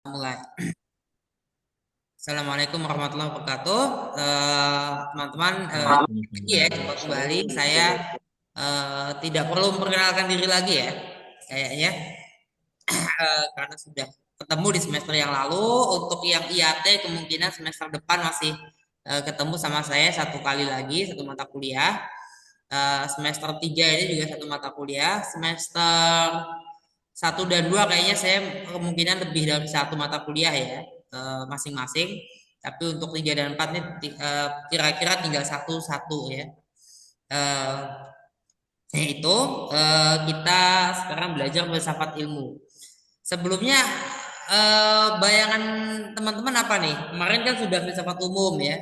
Mulai. Assalamualaikum warahmatullahi wabarakatuh. Teman-teman, lagi ya, jumpa kembali. Saya tidak perlu memperkenalkan diri lagi ya, kayaknya, karena sudah ketemu di semester yang lalu. Untuk yang IAT kemungkinan semester depan masih ketemu sama saya satu kali lagi, satu mata kuliah. Semester 3 ini juga satu mata kuliah. Semester satu dan dua kayaknya saya kemungkinan lebih dari satu mata kuliah ya, masing-masing. Tapi untuk 3 dan 4 nih kira-kira tinggal satu-satu ya. Eh, Yaitu kita sekarang belajar filsafat ilmu. Sebelumnya bayangan teman-teman apa nih? Kemarin kan sudah filsafat umum ya.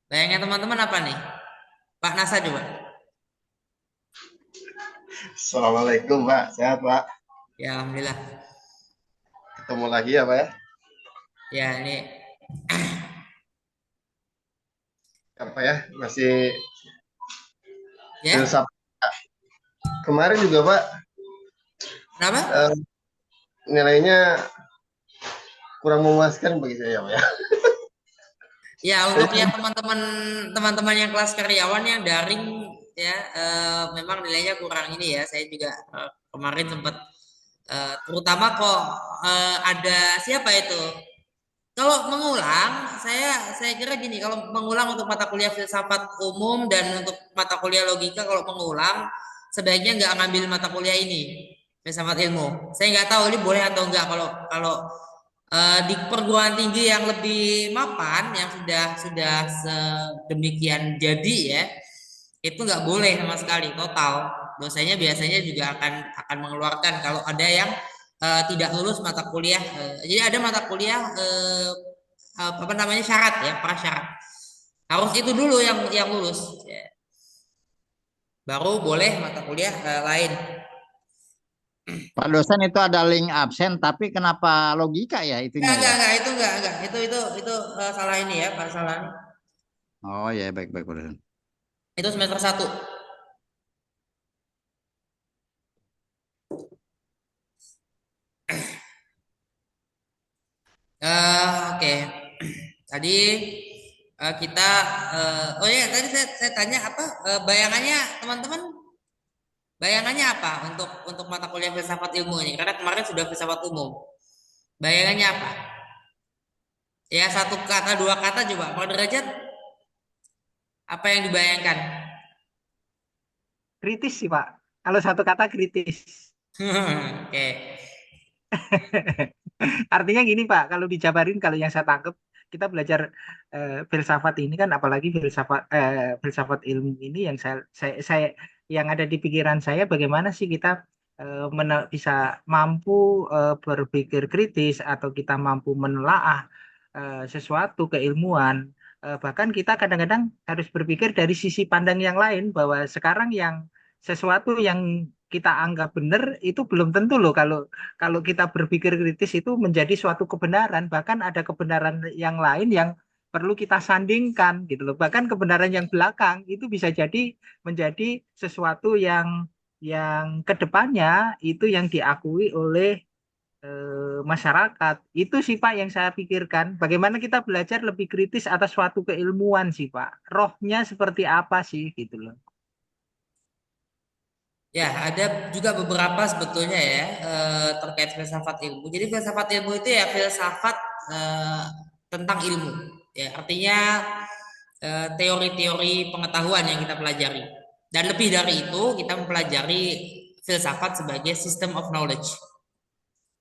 Bayangan teman-teman apa nih? Pak Nasa coba. Assalamualaikum Pak, sehat Pak. Ya alhamdulillah. Ketemu lagi ya Pak ya. Ya ini Apa ya, masih ya. filsafat. Kemarin juga Pak, Kenapa? eh, nilainya kurang memuaskan bagi saya Pak ya. Ya, Saya untuk yang teman-teman yang kelas karyawan yang daring ya, memang nilainya kurang ini ya. Saya juga kemarin sempat terutama kok ada siapa itu? Kalau mengulang, saya kira gini, kalau mengulang untuk mata kuliah filsafat umum dan untuk mata kuliah logika, kalau mengulang sebaiknya nggak ngambil mata kuliah ini, filsafat ilmu. Saya nggak tahu ini boleh atau enggak kalau kalau di perguruan tinggi yang lebih mapan, yang sudah sedemikian jadi ya, itu nggak boleh sama sekali total. Dosanya biasanya juga akan mengeluarkan kalau ada yang tidak lulus mata kuliah. Jadi ada mata kuliah apa namanya syarat ya, prasyarat. Harus itu dulu yang lulus, ya. Baru boleh mata kuliah lain. Pak dosen itu ada link absen, tapi kenapa logika ya itunya ya? Enggak, itu enggak. Itu salah ini ya, Pak, salah ini. Oh ya, baik baik Pak dosen. Itu semester satu. Oke. Tadi kita oh ya tadi saya tanya apa bayangannya teman-teman, bayangannya apa untuk mata kuliah filsafat ilmu ini? Karena kemarin sudah filsafat umum. Bayangannya apa? Ya satu kata dua kata coba. Pak Derajat apa yang dibayangkan? Kritis sih Pak. Kalau satu kata kritis. Oke. Artinya gini Pak, kalau dijabarin kalau yang saya tangkap kita belajar filsafat ini kan apalagi filsafat ilmu ini yang saya yang ada di pikiran saya bagaimana sih kita bisa mampu berpikir kritis atau kita mampu menelaah sesuatu keilmuan. Bahkan kita kadang-kadang harus berpikir dari sisi pandang yang lain bahwa sekarang yang sesuatu yang kita anggap benar itu belum tentu loh kalau kalau kita berpikir kritis itu menjadi suatu kebenaran, bahkan ada kebenaran yang lain yang perlu kita sandingkan gitu loh. Bahkan kebenaran yang belakang itu bisa jadi menjadi sesuatu yang kedepannya itu yang diakui oleh masyarakat. Itu sih Pak yang saya pikirkan. Bagaimana kita belajar lebih kritis atas suatu keilmuan sih Pak. Rohnya seperti apa sih gitu loh. Ya, ada juga beberapa sebetulnya ya terkait filsafat ilmu. Jadi filsafat ilmu itu ya filsafat eh, tentang ilmu. Ya, artinya teori-teori pengetahuan yang kita pelajari. Dan lebih dari itu, kita mempelajari filsafat sebagai system of knowledge.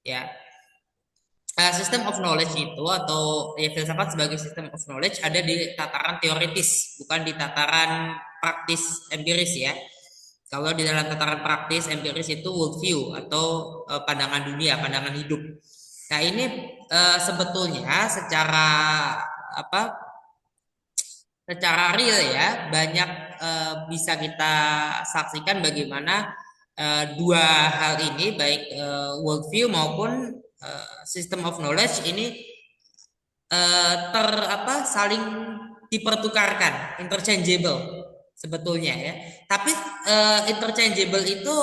Ya, system of knowledge itu atau ya filsafat sebagai system of knowledge ada di tataran teoritis, bukan di tataran praktis empiris ya. Kalau di dalam tataran praktis empiris itu worldview atau pandangan dunia, pandangan hidup. Nah ini sebetulnya secara apa? Secara real ya banyak bisa kita saksikan bagaimana dua hal ini baik worldview maupun system of knowledge ini saling dipertukarkan, interchangeable. sebetulnya ya. Tapi interchangeable itu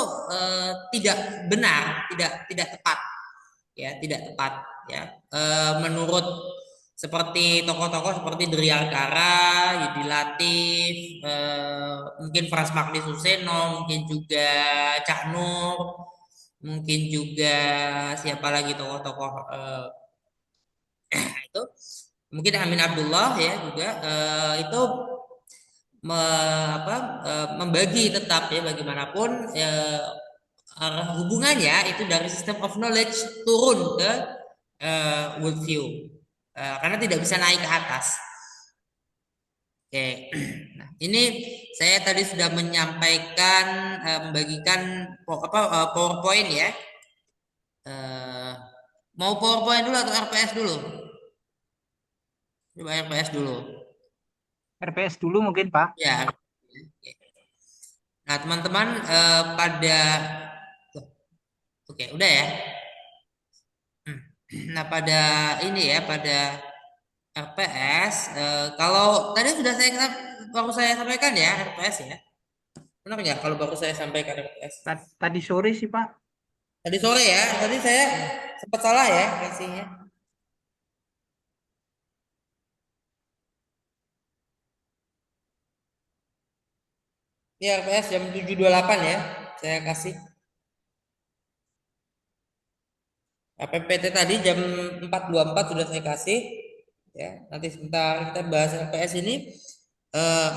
tidak benar, tidak tepat ya, tidak tepat ya. Menurut seperti tokoh-tokoh seperti Dri Argara, Yudi Latif, mungkin Frans Magni Suseno, mungkin juga Cak Nur, mungkin juga siapa lagi tokoh-tokoh itu, mungkin Amin Abdullah ya juga itu membagi tetap ya bagaimanapun hubungannya itu dari system of knowledge turun ke worldview. Karena tidak bisa naik ke atas. Oke, nah ini saya tadi sudah menyampaikan, membagikan PowerPoint ya. Mau PowerPoint dulu atau RPS dulu? Coba RPS dulu. RPS dulu mungkin Pak. Ya. Nah teman-teman pada, oke udah ya. Nah pada ini ya, pada RPS, kalau tadi sudah baru saya sampaikan ya RPS ya. Benar nggak kalau baru saya sampaikan RPS? Tadi sore sih Pak. Tadi sore ya, tadi saya sempat salah ya kasihnya. Ini RPS jam 7.28 ya, saya kasih. PPT tadi jam 4.24 sudah saya kasih. Ya, nanti sebentar kita bahas RPS ini.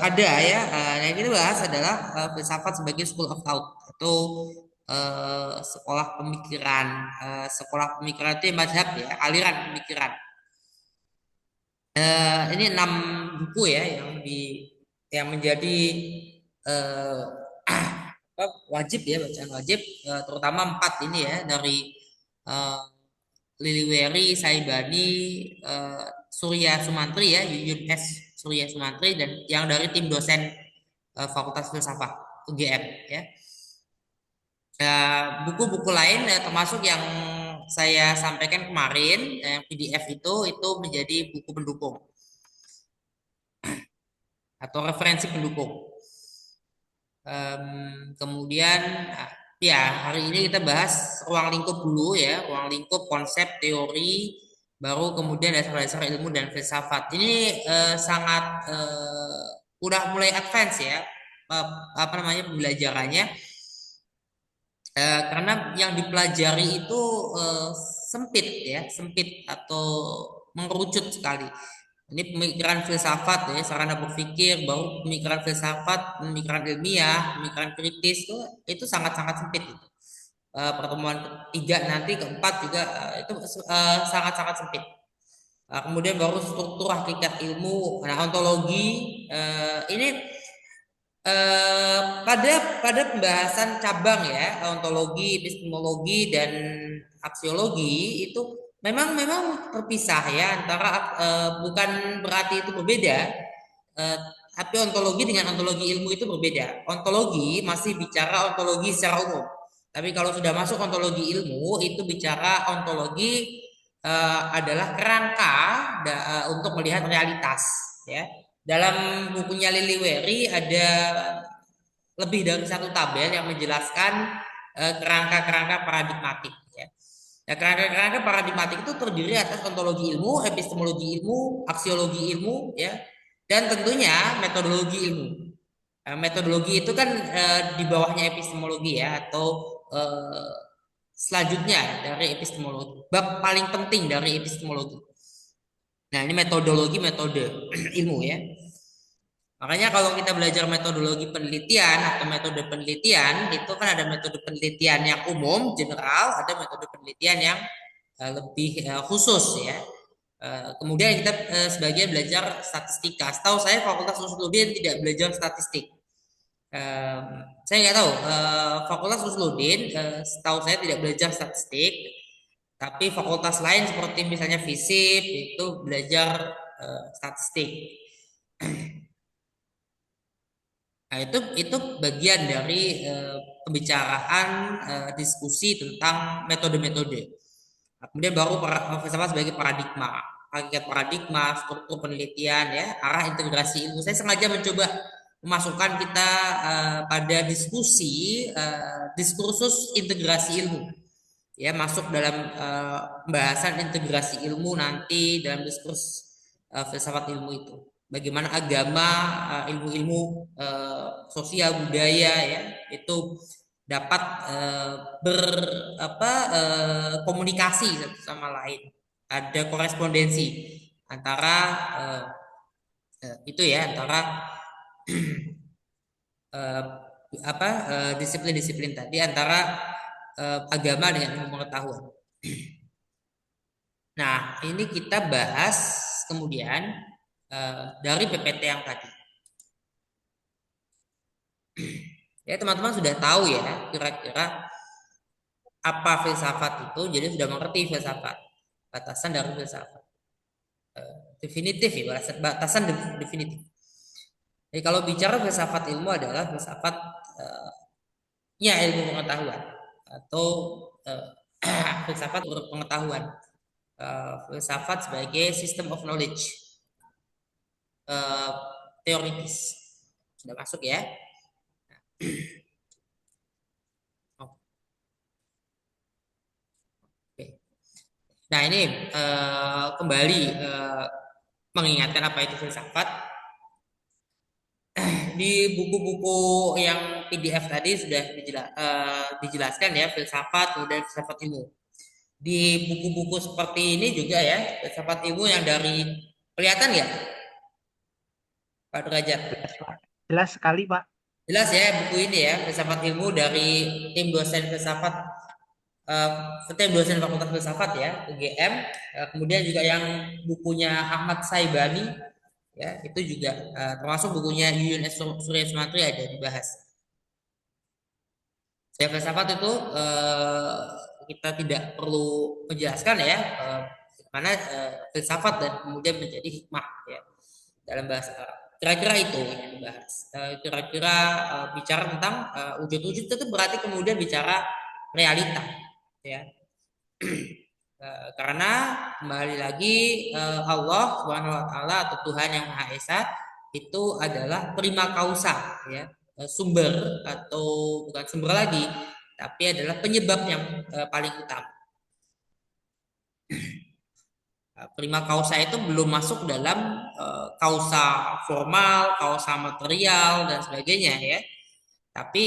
Ada ya, yang kita bahas adalah filsafat sebagai school of thought atau sekolah pemikiran. Sekolah pemikiran itu mazhab ya, aliran pemikiran. Ini 6 buku ya yang menjadi wajib ya, bacaan wajib, terutama 4 ini ya, dari Lili Weri, Saibani, Surya Sumantri ya, Yuyun S. Surya Sumantri, dan yang dari tim dosen Fakultas Filsafat UGM ya. Buku-buku lain termasuk yang saya sampaikan kemarin, yang PDF itu menjadi buku pendukung atau referensi pendukung. Kemudian ya hari ini kita bahas ruang lingkup dulu ya, ruang lingkup, konsep, teori, baru kemudian dasar-dasar ilmu dan filsafat. Ini sangat udah mulai advance ya, pembelajarannya. Karena yang dipelajari itu sempit ya, sempit atau mengerucut sekali. Ini pemikiran filsafat ya, sarana berpikir, baru pemikiran filsafat, pemikiran ilmiah, pemikiran kritis itu sangat-sangat sempit. Pertemuan ketiga nanti, keempat juga itu sangat-sangat sempit. Kemudian baru struktur hakikat ilmu, nah ontologi ini pada pembahasan cabang ya, ontologi, epistemologi dan aksiologi itu memang terpisah ya, antara bukan berarti itu berbeda, tapi ontologi dengan ontologi ilmu itu berbeda. Ontologi masih bicara ontologi secara umum, tapi kalau sudah masuk ontologi ilmu itu bicara ontologi adalah kerangka untuk melihat realitas ya. Dalam bukunya Lili Weri ada lebih dari satu tabel yang menjelaskan kerangka-kerangka paradigmatik ya. Nah, kerangka-kerangka paradigmatik itu terdiri atas ontologi ilmu, epistemologi ilmu, aksiologi ilmu ya, dan tentunya metodologi ilmu. Metodologi itu kan di bawahnya epistemologi ya, atau selanjutnya dari epistemologi, bab paling penting dari epistemologi. Nah, ini metode ilmu ya. Makanya kalau kita belajar metodologi penelitian atau metode penelitian, itu kan ada metode penelitian yang umum, general, ada metode penelitian yang lebih khusus ya. Kemudian kita sebagian belajar statistika. Setahu saya Fakultas Usuluddin tidak belajar statistik. Saya nggak tahu, Fakultas Usuluddin setahu saya tidak belajar statistik, tapi fakultas lain seperti misalnya FISIP itu belajar statistik. Nah, itu bagian dari pembicaraan diskusi tentang metode-metode. Kemudian baru filsafat sebagai hakikat paradigma, struktur penelitian ya, arah integrasi ilmu. Saya sengaja mencoba memasukkan kita pada diskursus integrasi ilmu, ya, masuk dalam pembahasan integrasi ilmu nanti dalam diskurs filsafat ilmu itu. Bagaimana agama, ilmu-ilmu sosial budaya, ya, itu dapat komunikasi satu sama lain, ada korespondensi antara itu ya, antara disiplin-disiplin tadi, antara agama dengan ilmu pengetahuan. Nah, ini kita bahas kemudian dari PPT yang tadi. Ya, teman-teman sudah tahu ya kira-kira apa filsafat itu, jadi sudah mengerti filsafat, batasan dari filsafat. Definitif ya, batasan definitif. Jadi kalau bicara filsafat ilmu adalah filsafat ilmu pengetahuan atau filsafat pengetahuan, filsafat sebagai system of knowledge, teoritis. Sudah masuk ya. Oke. Nah, ini kembali mengingatkan apa itu filsafat. Di buku-buku yang PDF tadi sudah dijelaskan ya, filsafat, kemudian filsafat ilmu. Di buku-buku seperti ini juga ya, filsafat ilmu yang dari, kelihatan ya Pak Derajat? Jelas sekali, Pak. Jelas ya buku ini ya, filsafat ilmu dari tim dosen filsafat, tim dosen Fakultas Filsafat ya, UGM. Kemudian juga yang bukunya Ahmad Saibani, ya, itu juga termasuk bukunya Yuyun S. Surya Sumatri ada dibahas. Ya, filsafat itu kita tidak perlu menjelaskan ya bagaimana filsafat dan kemudian menjadi hikmah ya dalam bahasa Arab. Kira-kira itu yang dibahas. Kira-kira bicara tentang wujud-wujud itu berarti kemudian bicara realita ya. Karena kembali lagi Allah Subhanahu wa taala atau Tuhan yang Maha Esa itu adalah prima causa ya, sumber, atau bukan sumber lagi tapi adalah penyebab yang paling utama. Prima causa itu belum masuk dalam causa formal, causa material dan sebagainya ya. Tapi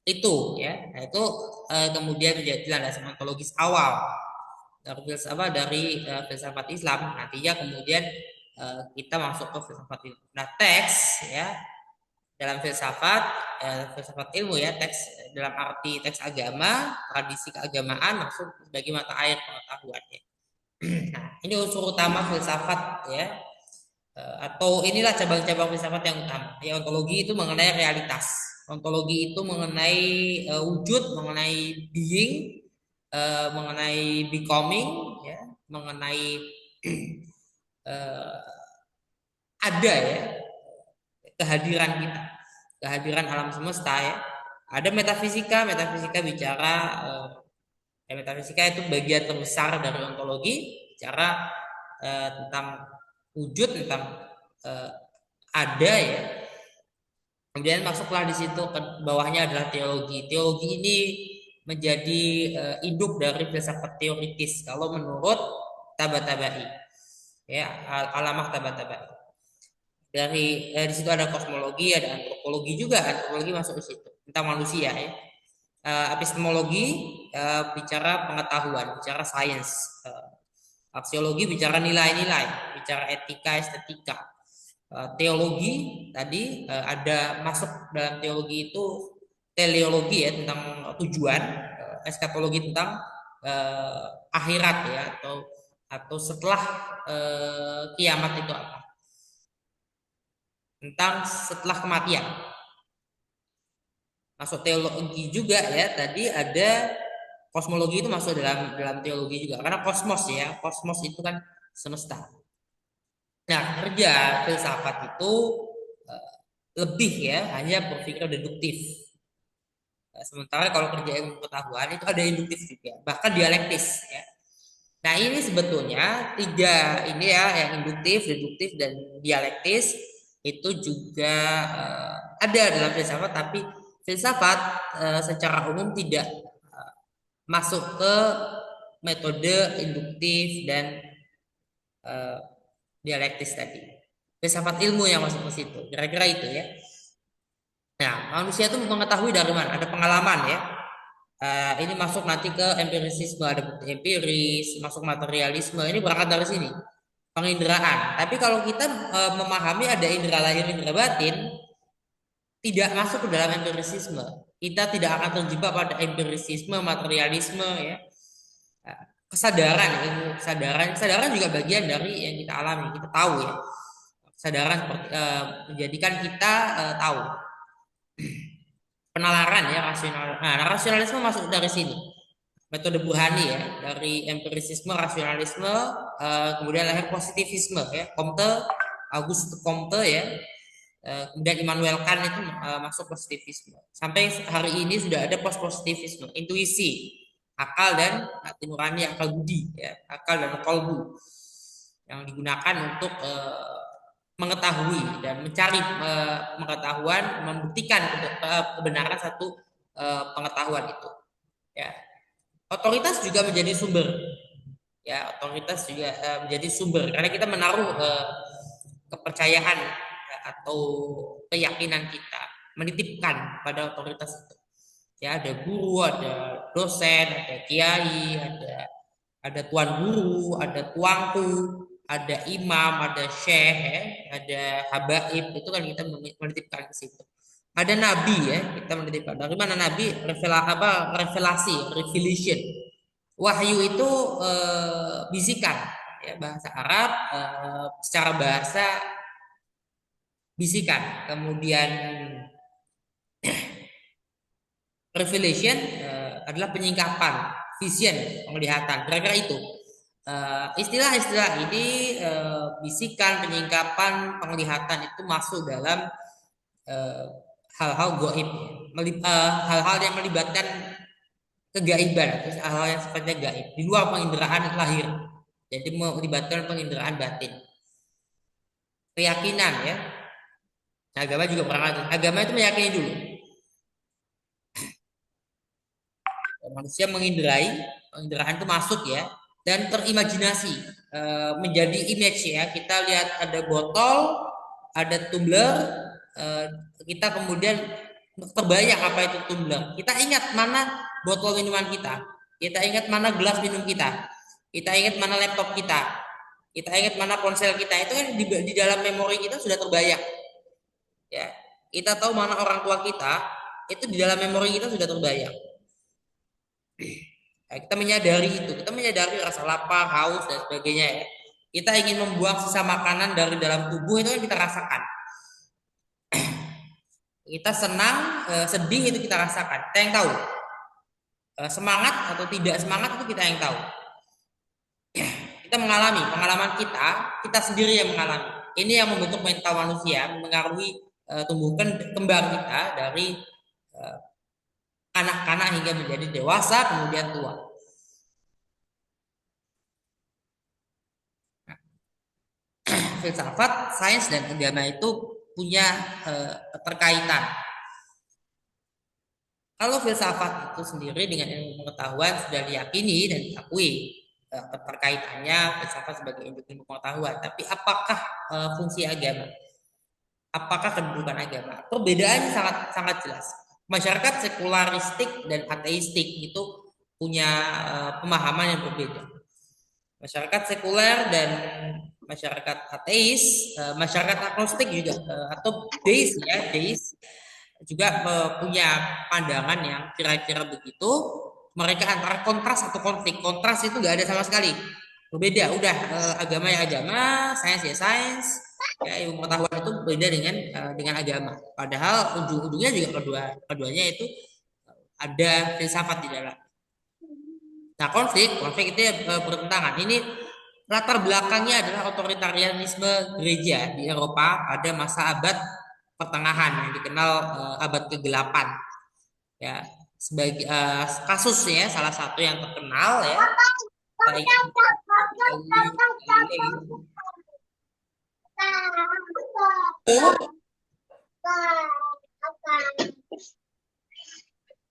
itu ya, itu kemudian menjadi landasan ontologis awal dari filsafat Islam. Nantinya kemudian kita masuk ke filsafat ilmu. Nah, teks ya dalam filsafat ilmu ya, teks dalam arti teks agama, tradisi keagamaan masuk sebagai mata air pengetahuan ya. Nah, ini unsur utama filsafat ya, atau inilah cabang-cabang filsafat yang utama. Ya, ontologi itu mengenai realitas, ontologi itu mengenai wujud, mengenai being, mengenai becoming, ya, mengenai ada ya kehadiran kita, kehadiran alam semesta ya. Ada metafisika, metafisika bicara metafisika itu bagian terbesar dari ontologi, bicara tentang wujud, tentang ada ya. Kemudian masuklah di situ, ke bawahnya adalah teologi. Teologi ini menjadi induk dari filsafat teoritis kalau menurut Tabatabai ya, Alamah Tabatabai. Dari di situ ada kosmologi, ada antropologi juga. Antropologi masuk di situ tentang manusia ya. Epistemologi bicara pengetahuan, bicara sains. Aksiologi bicara nilai-nilai, bicara etika, estetika. Teologi tadi ada masuk dalam teologi itu teleologi ya, tentang tujuan, eskatologi tentang akhirat ya, atau setelah kiamat itu apa, tentang setelah kematian. Masuk teologi juga ya, tadi ada kosmologi, itu masuk dalam teologi juga, karena kosmos ya, kosmos itu kan semesta. Nah, kerja filsafat itu lebih ya, hanya berpikir deduktif. Sementara kalau kerja ilmu pengetahuan itu ada induktif juga, bahkan dialektis ya. Nah, ini sebetulnya tiga ini ya, yang induktif, deduktif, dan dialektis, itu juga ada dalam filsafat, tapi filsafat secara umum tidak masuk ke metode induktif dan dialektis tadi. Filsafat ilmu yang masuk ke situ, kira-kira itu ya. Nah, manusia itu mengetahui dari mana? Ada pengalaman ya. Ini masuk nanti ke empirisisme, ada bukti empiris, masuk materialisme. Ini berangkat dari sini, penginderaan. Tapi kalau kita memahami ada indera lahir, indera batin, tidak masuk ke dalam empirisisme. Kita tidak akan terjebak pada empirisisme, materialisme ya. Kesadaran, ilmu kesadaran juga bagian dari yang kita alami, kita tahu ya. Kesadaran seperti menjadikan kita tahu. Penalaran ya, rasional. Nah, rasionalisme masuk dari sini. Metode Burhani ya, dari empirisisme, rasionalisme, kemudian lahir positivisme ya, Comte, Auguste Comte ya, kemudian Immanuel Kant itu masuk positivisme. Sampai hari ini sudah ada post-positivisme, intuisi, akal dan hati nurani, akal budi ya, akal dan kolbu yang digunakan untuk mengetahui dan mencari pengetahuan, membuktikan kebenaran satu pengetahuan itu ya. Otoritas juga menjadi sumber ya, otoritas juga menjadi sumber karena kita menaruh kepercayaan atau keyakinan kita, menitipkan pada otoritas itu ya. Ada guru, ada dosen, ada kiai, ada tuan guru, ada tuanku, ada imam, ada syekh ya, ada habaib, itu kan kita menitipkan ke situ. Ada nabi ya, kita menitipkan. Dari mana nabi? Revelasi, revelation. Wahyu itu bisikan ya, bahasa Arab secara bahasa bisikan. Kemudian revelation adalah penyingkapan, vision, penglihatan. Kira-kira itu. Istilah-istilah ini bisikan, penyingkapan, penglihatan itu masuk dalam hal-hal gaib, hal-hal yang melibatkan kegaiban, terus hal-hal yang sifatnya gaib di luar penginderaan lahir, jadi melibatkan penginderaan batin, keyakinan ya. Agama juga berangkat, agama itu meyakini dulu. Manusia menginderai, penginderaan itu masuk ya, dan terimajinasi menjadi image ya. Kita lihat ada botol, ada tumbler, kita kemudian terbayang apa itu tumbler. Kita ingat mana botol minuman kita ingat mana gelas minum kita ingat mana laptop kita ingat mana ponsel kita. Itu kan di dalam memori kita sudah terbayang ya. Kita tahu mana orang tua kita, itu di dalam memori kita sudah terbayang. Kita menyadari itu, kita menyadari rasa lapar, haus dan sebagainya ya. Kita ingin membuang sisa makanan dari dalam tubuh, itu kan kita rasakan. Kita senang, sedih itu kita rasakan, kita yang tahu. Semangat atau tidak semangat itu kita yang tahu. Kita mengalami, pengalaman kita sendiri yang mengalami. Ini yang membentuk mental manusia, mengaruhi tumbuh kembang kita dari anak-anak hingga menjadi dewasa, kemudian tua. Filsafat, sains, dan agama itu punya keterkaitan. Kalau filsafat itu sendiri dengan ilmu pengetahuan sudah diyakini dan diakui keterkaitannya filsafat sebagai ilmu pengetahuan. Tapi apakah fungsi agama? Apakah kedudukan agama? Perbedaannya sangat jelas. Masyarakat sekularistik dan ateistik itu punya pemahaman yang berbeda. Masyarakat sekuler dan masyarakat ateis, masyarakat agnostik juga atau deis ya, deis juga punya pandangan yang kira-kira begitu. Mereka antara kontras atau konflik. Kontras itu nggak ada sama sekali. Berbeda. Udah agama ya agama, sains ya sains. Ya, ilmu pengetahuan itu beda dengan agama. Padahal ujung-ujungnya juga keduanya itu ada filsafat di dalam. Nah, konflik itu ya bertentangan. Ini latar belakangnya adalah otoritarianisme gereja di Eropa pada masa abad pertengahan yang dikenal abad ke-8. Ya, sebagai kasusnya salah satu yang terkenal ya.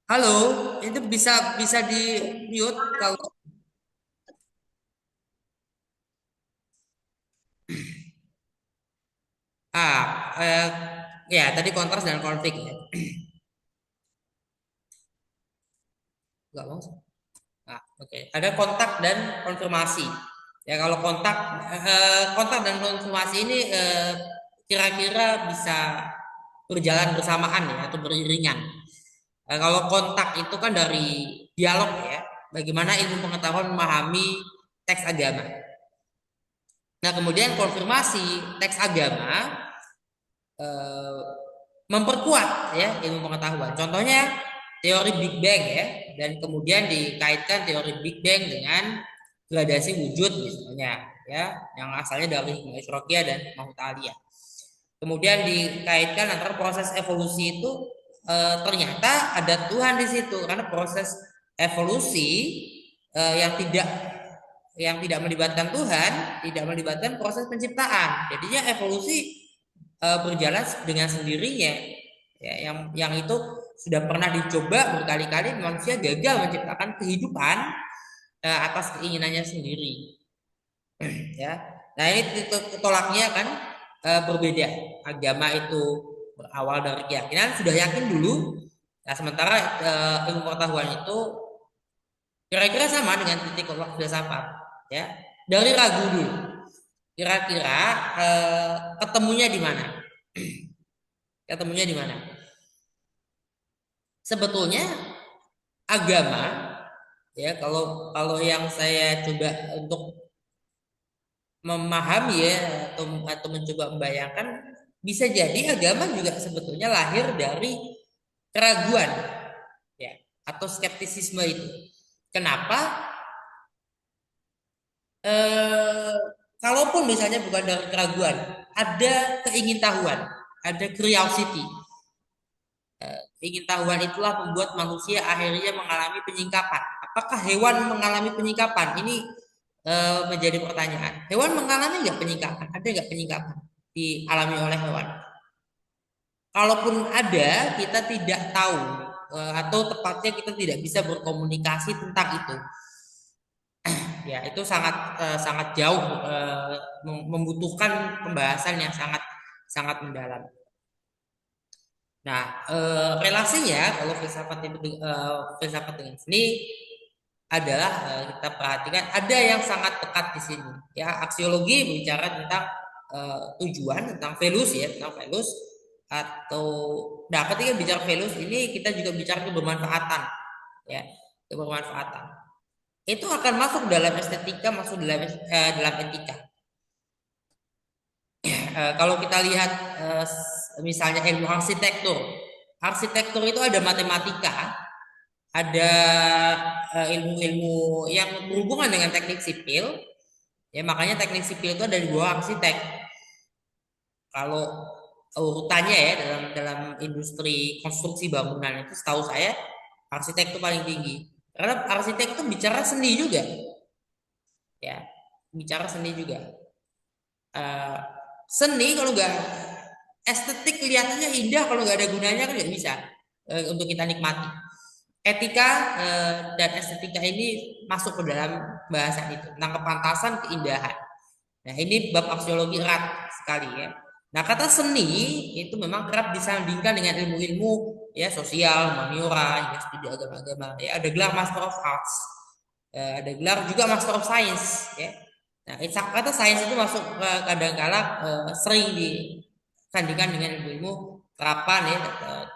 Halo, itu bisa di mute kalau eh, ya tadi kontras dan konflik ya. Enggak mau. Nah, oke. Ada kontak dan konfirmasi. Ya kalau kontak dan konfirmasi ini kira-kira bisa berjalan bersamaan ya atau beriringan. Kalau kontak itu kan dari dialog ya, bagaimana ilmu pengetahuan memahami teks agama. Nah, kemudian konfirmasi teks agama eh, memperkuat ya ilmu pengetahuan. Contohnya teori Big Bang ya, dan kemudian dikaitkan teori Big Bang dengan gradasi wujud misalnya ya, yang asalnya dari Hikmah Isyraqiyah dan Mahmud. Kemudian dikaitkan antara proses evolusi itu ternyata ada Tuhan di situ, karena proses evolusi yang tidak melibatkan Tuhan, tidak melibatkan proses penciptaan. Jadinya evolusi berjalan dengan sendirinya. Ya, yang itu sudah pernah dicoba berkali-kali, manusia gagal menciptakan kehidupan atas keinginannya sendiri. Ya, nah ini tolaknya kan berbeda. Agama itu berawal dari keyakinan, sudah yakin dulu. Nah, sementara ilmu pengetahuan itu kira-kira sama dengan titik tolak filsafat. Ya, dari ragu dulu. Kira-kira ketemunya di mana? Ketemunya di mana? Sebetulnya agama ya, kalau yang saya coba untuk memahami ya, atau mencoba membayangkan, bisa jadi agama juga sebetulnya lahir dari keraguan ya, atau skeptisisme itu. Kenapa? Kalaupun misalnya bukan dari keraguan, ada keingintahuan, ada curiosity. Keingintahuan itulah membuat manusia akhirnya mengalami penyingkapan. Apakah hewan mengalami penyingkapan? Ini menjadi pertanyaan. Hewan mengalami nggak penyingkapan? Ada nggak penyingkapan dialami oleh hewan? Kalaupun ada, kita tidak tahu, atau tepatnya kita tidak bisa berkomunikasi tentang itu. Ya, itu sangat jauh, membutuhkan pembahasan yang sangat mendalam. Nah, relasinya kalau filsafat dengan seni adalah kita perhatikan ada yang sangat dekat di sini. Ya, aksiologi berbicara tentang tujuan, tentang values ya, tentang values atau nah ketika bicara values ini kita juga bicara kebermanfaatan ya, kebermanfaatan. Itu akan masuk dalam estetika, masuk dalam etika. Kalau kita lihat misalnya ilmu arsitektur itu ada matematika, ada ilmu-ilmu yang berhubungan dengan teknik sipil ya, makanya teknik sipil itu ada di bawah arsitek. Kalau urutannya ya dalam industri konstruksi bangunan itu setahu saya arsitek itu paling tinggi, karena arsitek itu bicara seni juga ya, bicara seni juga. Seni kalau nggak estetik kelihatannya indah, kalau nggak ada gunanya kan nggak bisa untuk kita nikmati. Etika dan estetika ini masuk ke dalam bahasan itu tentang kepantasan, keindahan. Nah, ini bab aksiologi erat sekali ya. Nah, kata seni itu memang kerap disandingkan dengan ilmu-ilmu ya, sosial, humaniora, hingga studi agama-agama. Ya, ada gelar Master of Arts, ada gelar juga Master of Science ya. Nah, kata sains itu masuk kadang-kala sering disandingkan dengan ilmu-ilmu terapan ya,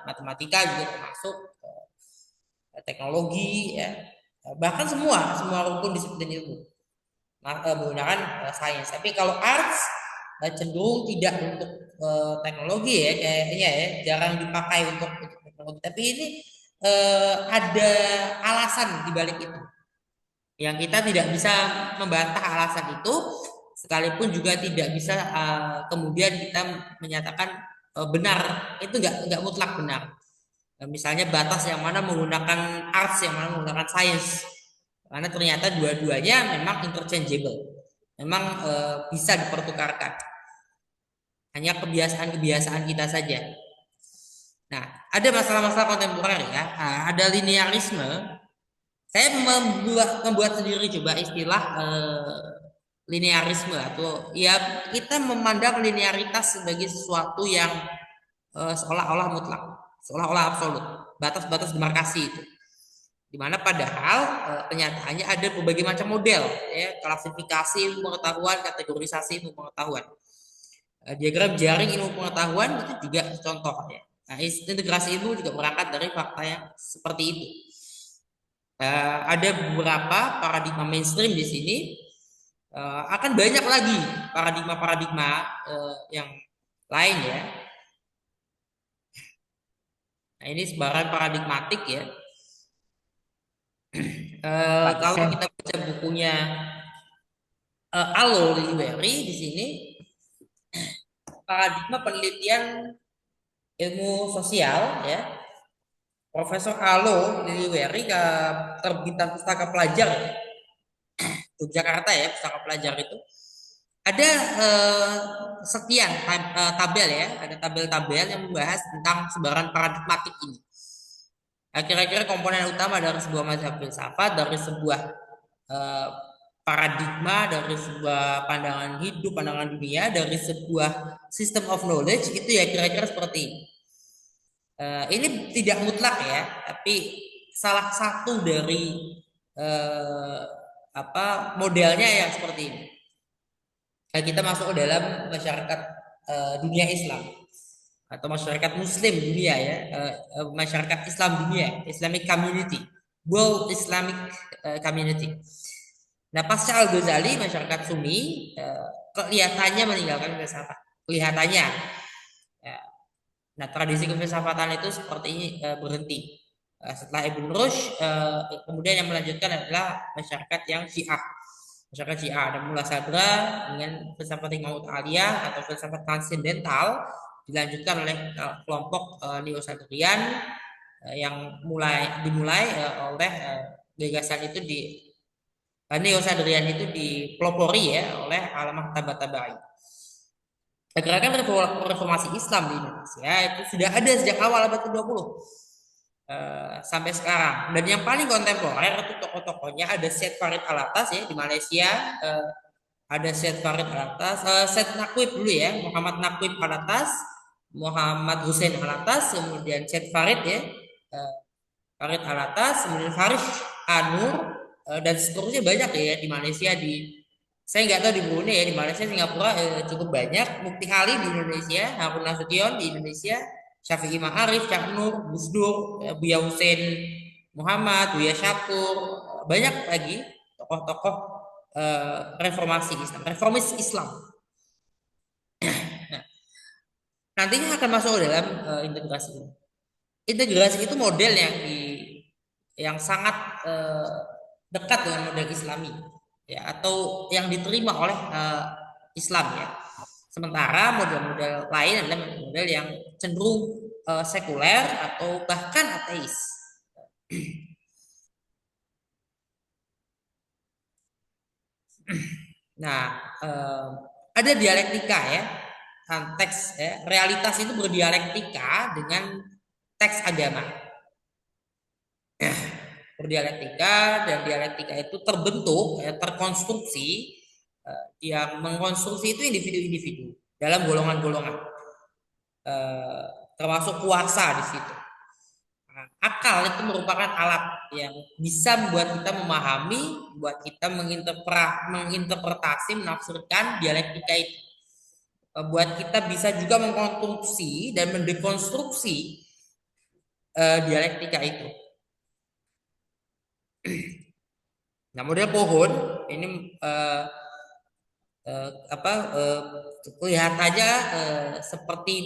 matematika juga termasuk, teknologi ya, bahkan semua rukun disiplin ilmu menggunakan sains. Tapi kalau arts cenderung tidak untuk teknologi ya, kayaknya ya jarang dipakai untuk teknologi. Tapi ini ada alasan di balik itu yang kita tidak bisa membantah alasan itu, sekalipun juga tidak bisa kemudian kita menyatakan benar. Itu nggak mutlak benar. Misalnya batas yang mana menggunakan arts, yang mana menggunakan sains, karena ternyata dua-duanya memang interchangeable, memang bisa dipertukarkan. hanya kebiasaan-kebiasaan kita saja. Nah, ada masalah-masalah kontemporer ya. Nah, ada linearisme. Saya membuat sendiri coba istilah linearisme, atau ya kita memandang linearitas sebagai sesuatu yang seolah-olah mutlak, seolah-olah absolut, batas-batas demarkasi itu. Dimana padahal kenyataannya ada berbagai macam model, ya, klasifikasi ilmu pengetahuan, kategorisasi ilmu pengetahuan. Diagram jaring ilmu pengetahuan itu juga contoh ya. Nah, integrasi ilmu juga berangkat dari fakta yang seperti itu. Ada beberapa paradigma mainstream di sini, akan banyak lagi paradigma-paradigma yang lain ya. Nah, ini sebaran paradigmatik ya. Kalau kita baca bukunya Alo Liliweri di sini, paradigma penelitian ilmu sosial ya, Profesor Alo Liliweri, terbitan Pustaka Pelajar Yogyakarta ya, Pustaka Pelajar itu ada sekian tabel ya, ada tabel-tabel yang membahas tentang sebaran paradigmatik ini. Kira-kira komponen utama dari sebuah mazhab filsafat, dari sebuah paradigma, dari sebuah pandangan hidup, pandangan dunia, dari sebuah system of knowledge, itu ya kira-kira seperti ini. Ini tidak mutlak ya, tapi salah satu dari modelnya yang seperti ini. Kita masuk ke dalam masyarakat dunia Islam atau masyarakat Muslim dunia ya, masyarakat Islam dunia, Islamic community, world Islamic community. Nah, pasca Al-Ghazali, masyarakat Sunni kelihatannya meninggalkan filsafat, kelihatannya. Ya. Nah, tradisi kefilsafatan itu seperti ini berhenti. Setelah Ibn Rushd, kemudian yang melanjutkan adalah masyarakat yang Syiah. Masyarakat Syiah ada Mullah Sadra dengan filsafat Hikmatul Aliyah atau filsafat transendental, dilanjutkan oleh kelompok neo-Sadrian yang dimulai oleh gagasan itu neo-Sadrian itu dipelopori ya oleh Alamah Tabatabai. Gerakan reformasi Islam di Indonesia itu sudah ada sejak awal abad ke-20 sampai sekarang. Dan yang paling kontemporer itu tokoh-tokohnya ada Syed Farid Alatas ya di Malaysia, ada Syed Farid Alatas, Syed Naqib dulu ya, Muhammad Naqib Alatas, Muhammad Hussein Alatas, kemudian Syed Farid ya, Farid Alatas, kemudian Farid Anur, dan seterusnya banyak ya di Malaysia. Saya nggak tahu di Brunei ya, di Malaysia, Singapura cukup banyak. Mukti Ali di Indonesia, Harun Nasution di Indonesia, Syafi'i Ma'arif, Cak Nur, Gus Dur, Buya Hussein Muhammad, Buya Syakur, banyak lagi tokoh-tokoh reformasi Islam, reformis Islam. Nah, nantinya akan masuk dalam integrasi ini. Integrasi itu model yang sangat dekat dengan model Islami ya, atau yang diterima oleh Islam ya. Sementara model-model lain adalah model yang cenderung sekuler atau bahkan ateis. Nah, ada dialektika ya, teks ya, realitas itu berdialektika dengan teks agama. Berdialektika, dan dialektika itu terbentuk ya, terkonstruksi, yang mengkonstruksi itu individu-individu dalam golongan-golongan, termasuk kuasa di situ. Nah, akal itu merupakan alat yang bisa membuat kita memahami, membuat kita menginterpretasi, menafsirkan dialektika itu. Buat kita bisa juga mengkonstruksi dan mendekonstruksi dialektika itu. Nah, model pohon ini kelihatannya seperti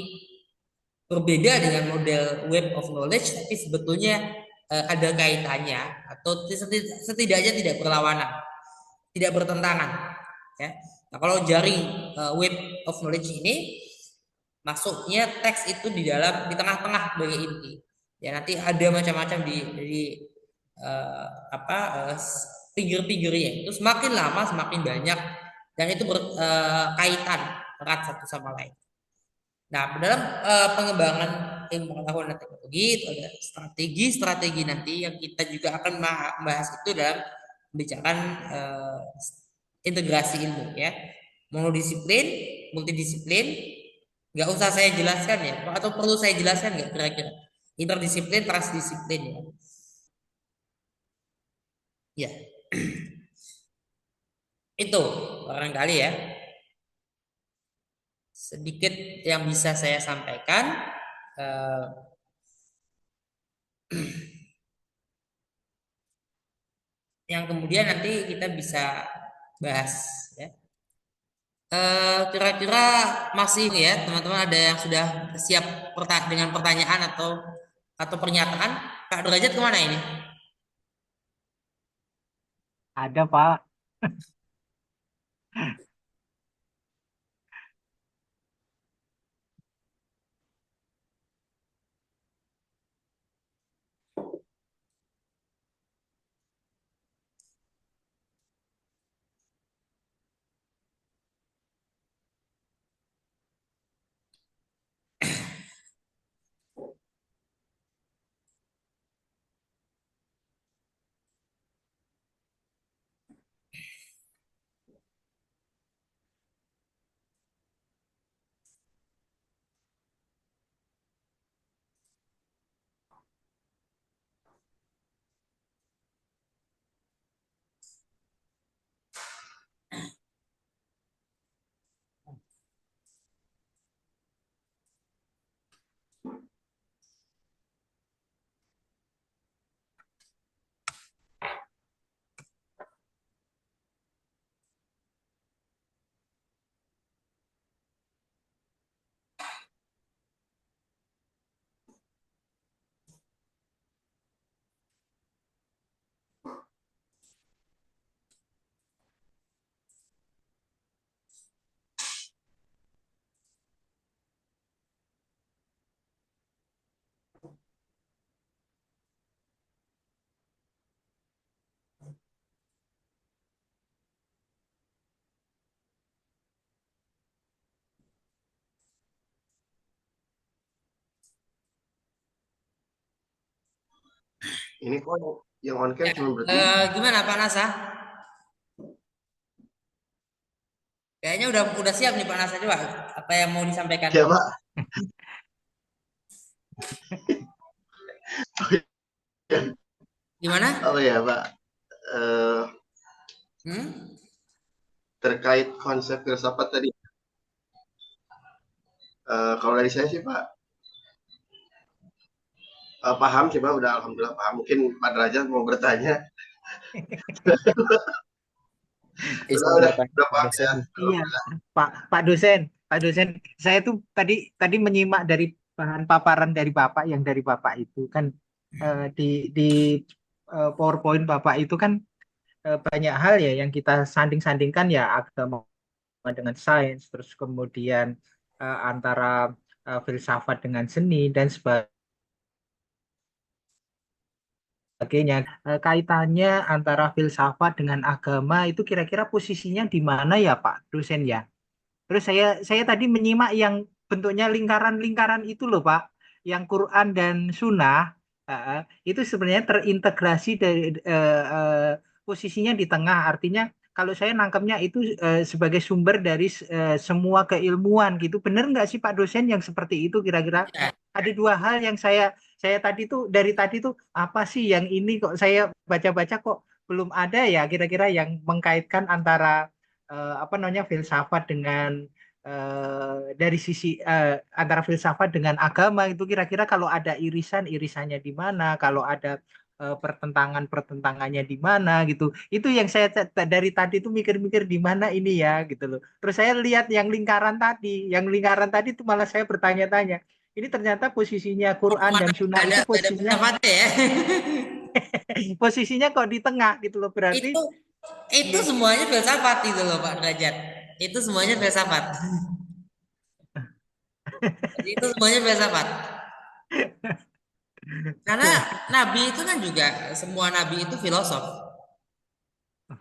berbeda dengan model web of knowledge, tapi sebetulnya ada kaitannya atau setidaknya tidak berlawanan, tidak bertentangan. Ya. Nah, kalau jaring web of knowledge ini masuknya teks itu di tengah-tengah sebagai inti. Ya, nanti ada macam-macam di pinggir-pinggirnya itu semakin lama semakin banyak, dan itu berkaitan erat satu sama lain. Nah, dalam pengembangan ilmu pengetahuan dan teknologi itu ada strategi-strategi nanti yang kita juga akan membahas itu dalam membicarakan integrasi ilmu ya. Monodisiplin, multidisiplin, nggak usah saya jelaskan ya, atau perlu saya jelaskan nggak kira-kira? Interdisiplin, transdisiplin ya. Ya, itu barangkali ya sedikit yang bisa saya sampaikan. Eh, yang kemudian nanti kita bisa bahas ya. Kira-kira masih ya teman-teman ada yang sudah siap dengan pertanyaan atau pernyataan? Kak Derajat kemana ini? Ada Pak. Ini kok yang on cam Ya, cuma bertiga. gimana Pak Nasa? Kayaknya udah siap nih Pak Nasa, coba apa yang mau disampaikan? Ya Pak. Gimana? Oh ya Pak. Eh, Hmm? terkait konsep filsafat tadi. Kalau dari saya sih Pak, paham sih Pak, udah alhamdulillah paham. Mungkin Pak Derajat mau bertanya. Udah paham ya. Iya, Pak dosen, Pak dosen, saya tuh tadi menyimak dari bahan paparan dari Bapak yang dari Bapak itu kan di PowerPoint Bapak itu kan banyak hal ya yang kita sanding-sandingkan ya agama dengan sains, terus kemudian antara filsafat dengan seni dan sebagainya. Kaitannya antara filsafat dengan agama itu kira-kira posisinya di mana ya Pak dosen ya? Terus saya tadi menyimak yang bentuknya lingkaran-lingkaran itu loh Pak, yang Quran dan Sunnah itu sebenarnya terintegrasi dari posisinya di tengah. Artinya kalau saya nangkepnya itu sebagai sumber dari semua keilmuan gitu. Benar nggak sih Pak dosen yang seperti itu kira-kira? Ya, Ada dua hal yang saya tadi tuh dari tadi tuh apa sih yang ini kok saya baca-baca kok belum ada ya kira-kira yang mengkaitkan antara apa namanya filsafat dengan dari sisi antara filsafat dengan agama itu kira-kira kalau ada irisannya di mana, kalau ada pertentangannya di mana gitu. Itu yang saya dari tadi itu mikir-mikir di mana ini ya gitu loh. Terus saya lihat yang lingkaran tadi itu malah saya bertanya-tanya. Ini ternyata posisinya Quran dan Sunnah itu nggak ada filsafatnya ya. posisinya kok di tengah gitu loh. Berarti Itu semuanya filsafat itu loh Pak Derajat. Itu semuanya filsafat. Itu semuanya filsafat. Karena nabi itu kan juga semua nabi itu filosof.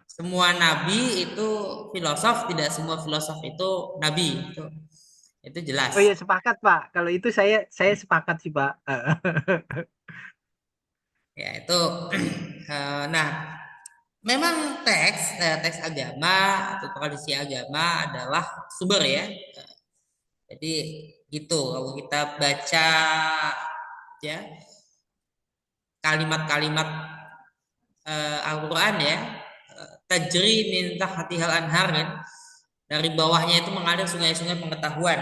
Semua nabi itu filosof, tidak semua filosof itu nabi. Itu. Itu jelas. Oh iya sepakat Pak. Kalau itu saya sepakat sih Pak. Ya, itu nah, memang teks agama atau tradisi agama adalah sumber ya. Jadi gitu kalau kita baca ya kalimat-kalimat Al-Qur'an ya, tajri min tahtihal anhar kan. Dari bawahnya itu mengalir sungai-sungai pengetahuan.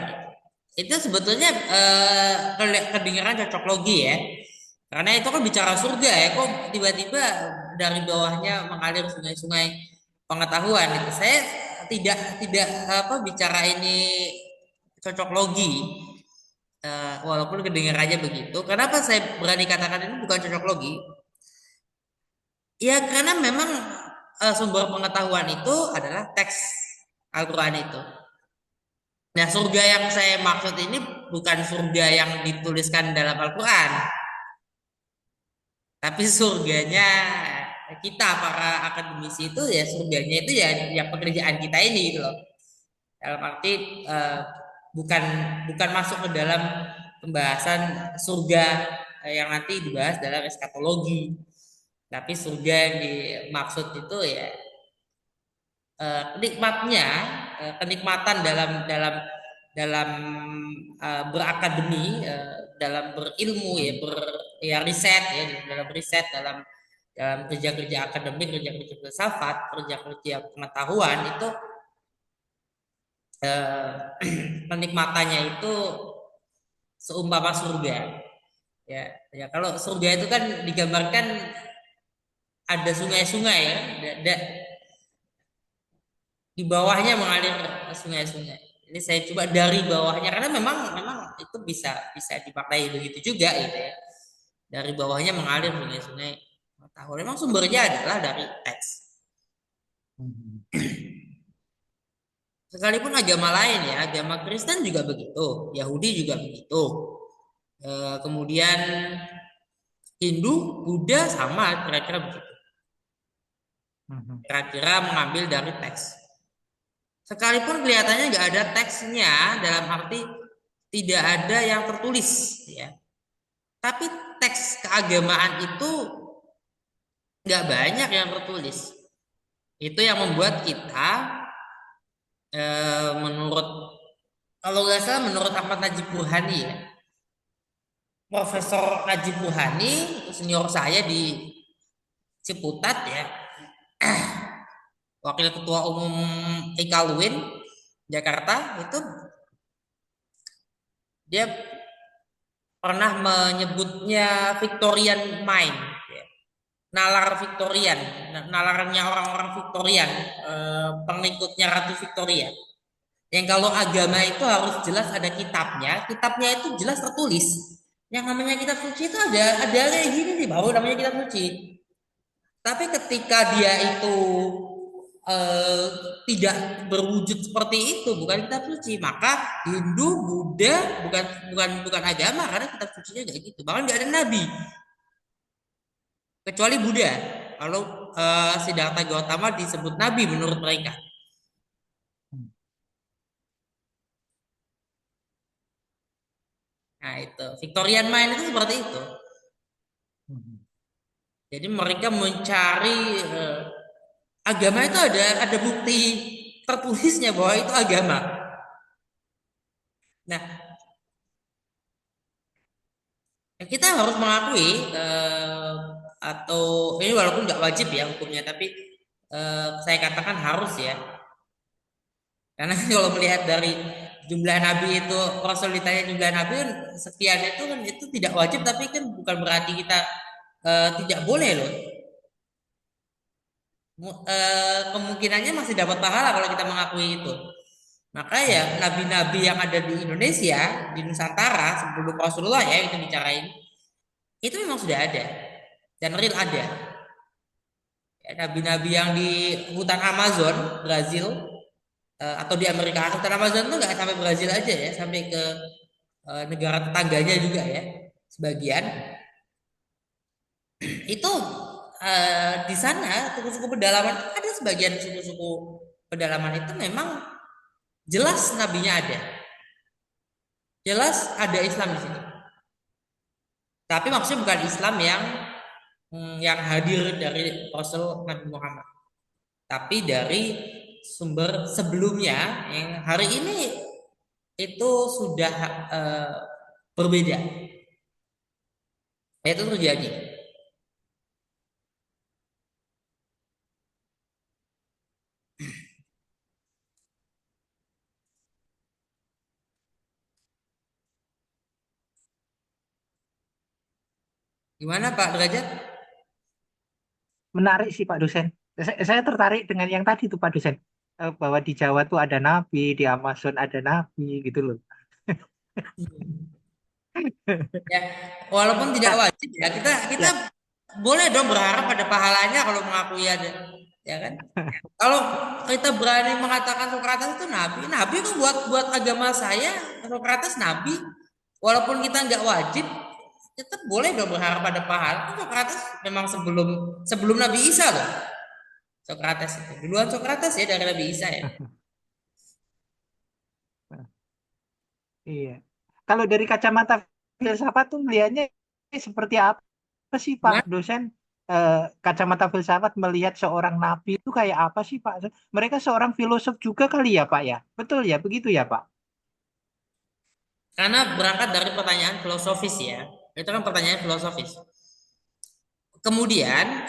Itu sebetulnya kedengaran cocok logi ya. Karena itu kan bicara surga ya, kok tiba-tiba dari bawahnya mengalir sungai-sungai pengetahuan itu. Saya tidak tidak apa bicara ini cocok logi. Walaupun kedengarannya begitu. Kenapa saya berani katakan ini bukan cocok logi? Ya karena memang sumber pengetahuan itu adalah teks Al-Quran itu. Nah, surga yang saya maksud ini bukan surga yang dituliskan dalam Al-Quran, tapi surganya kita para akademisi itu ya surganya itu ya pekerjaan kita ini gitu loh. Dalam arti bukan bukan masuk ke dalam pembahasan surga yang nanti dibahas dalam eskatologi, tapi surga yang dimaksud itu ya nikmatnya kenikmatan dalam berakademi, dalam berilmu ya riset ya dalam riset dalam kerja-kerja akademik, kerja-kerja filsafat, kerja-kerja pengetahuan itu kenikmatannya itu seumpama surga ya. Ya kalau surga itu kan digambarkan ada sungai-sungai ya, di bawahnya mengalir sungai-sungai. Ini saya coba dari bawahnya karena memang itu bisa bisa dipakai begitu juga gitu ya. Dari bawahnya mengalir sungai-sungai. Tahu memang sumbernya adalah dari teks. Sekalipun agama lain ya, agama Kristen juga begitu, Yahudi juga begitu. Kemudian Hindu, Buddha sama kira-kira begitu. Kira-kira mengambil dari teks. Sekalipun kelihatannya nggak ada teksnya dalam arti tidak ada yang tertulis ya. Tapi teks keagamaan itu nggak banyak yang tertulis. Itu yang membuat kita menurut kalau nggak salah menurut Ahmad Najib Burhani ya. Profesor Najib Burhani itu senior saya di Ciputat ya. Wakil Ketua Umum IKALUIN Jakarta itu dia pernah menyebutnya Victorian mind ya. Nalar Victorian, nalarnya orang-orang Victorian, pengikutnya Ratu Victoria. Yang kalau agama itu harus jelas ada kitabnya itu jelas tertulis. Yang namanya kitab suci itu ada kayak gini nih, baru namanya kitab suci. Tapi ketika dia itu tidak berwujud seperti itu, bukan kitab suci, maka Hindu, Buddha bukan agama karena kitab sucinya kayak gitu. Bahkan nggak ada nabi kecuali Buddha. Kalau Siddhartha Gautama disebut nabi menurut mereka. Nah itu Victorian mind itu seperti itu. Jadi mereka mencari agama itu ada bukti tertulisnya bahwa itu agama. Nah, kita harus mengakui atau ini walaupun nggak wajib ya hukumnya, tapi saya katakan harus ya. Karena kalau melihat dari jumlah nabi itu, Rasul ditanya jumlah nabi kan sekian itu kan itu tidak wajib, tapi kan bukan berarti kita tidak boleh loh. Kemungkinannya masih dapat pahala kalau kita mengakui itu. Maka ya nabi-nabi yang ada di Indonesia, di Nusantara sebelum Rasulullah ya itu bicarain, itu memang sudah ada dan real ada. Ya, nabi-nabi yang di hutan Amazon, Brazil atau di Amerika, hutan Amazon itu nggak sampai Brazil aja ya, sampai ke negara tetangganya juga ya, sebagian. Itu di sana suku-suku pedalaman ada sebagian suku-suku pedalaman itu memang jelas nabinya ada. Jelas ada Islam di situ. Tapi maksudnya bukan Islam yang hadir dari Rasul Nabi Muhammad, tapi dari sumber sebelumnya yang hari ini itu sudah berbeda. Itu terjadi. Gimana Pak Derajat? Menarik sih Pak dosen. Saya tertarik dengan yang tadi tuh Pak dosen. Bahwa di Jawa tuh ada nabi, di Amazon ada nabi gitu loh. Ya, walaupun tidak Nah, wajib ya, kita ya, boleh dong berharap pada pahalanya kalau mengakui ada, ya kan? Kalau kita berani mengatakan Sokrates itu nabi, nabi itu buat agama saya, Sokrates nabi, walaupun kita nggak wajib, tetap boleh dong berharap pada pahala. Sokrates memang sebelum sebelum Nabi Isa loh, Sokrates itu duluan Sokrates ya dari Nabi Isa ya. iya. Kalau dari kacamata filsafat tuh melihatnya seperti apa sih Pak Gimana? dosen? Kacamata filsafat melihat seorang nabi itu kayak apa sih Pak? Mereka seorang filosof juga kali ya Pak ya? Betul ya, begitu ya Pak? Karena berangkat dari pertanyaan filosofis ya, itu kan pertanyaan filosofis. Kemudian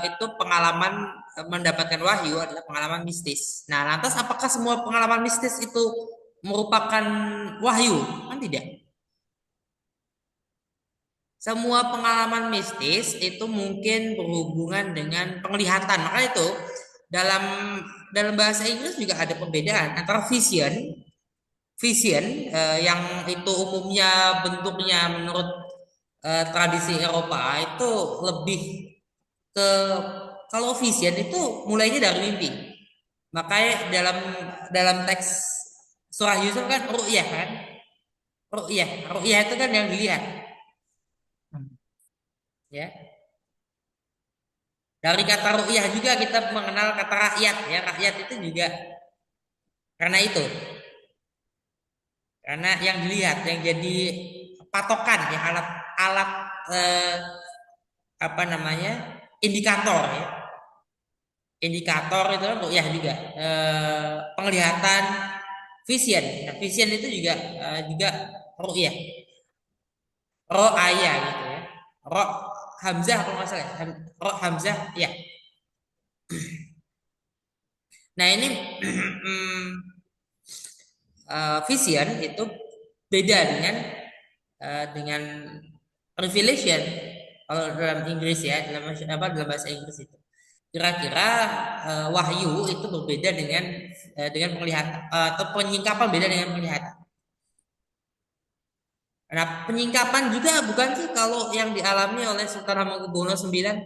itu pengalaman mendapatkan wahyu adalah pengalaman mistis. Nah, lantas apakah semua pengalaman mistis itu merupakan wahyu? Kan tidak. Semua pengalaman mistis itu mungkin berhubungan dengan penglihatan. Maka itu dalam dalam bahasa Inggris juga ada perbedaan antara vision yang itu umumnya bentuknya menurut tradisi Eropa itu lebih ke kalau vision itu mulainya dari mimpi. Makanya dalam dalam teks surah Yusuf kan ru'yah kan? Ru'yah itu kan yang dilihat, Hmm. ya. Dari kata ru'yah juga kita mengenal kata rakyat ya. Rakyat itu juga karena itu, karena yang dilihat, yang jadi patokan ya alat alat eh, apa namanya? Indikator ya. Indikator itu kan ru'yah juga. Penglihatan vision. Nah, vision itu juga ru'yah. Ro'aya gitu ya. Ro Hamzah kalau nggak salah. Ro Hamzah ya. Nah ini vision itu beda dengan revelation kalau dalam Inggris ya dalam bahasa Inggris itu kira-kira wahyu itu berbeda dengan penglihatan atau penyingkapan beda dengan penglihatan. Nah penyingkapan juga bukan sih kalau yang dialami oleh Sultan Hamengkubuwono IX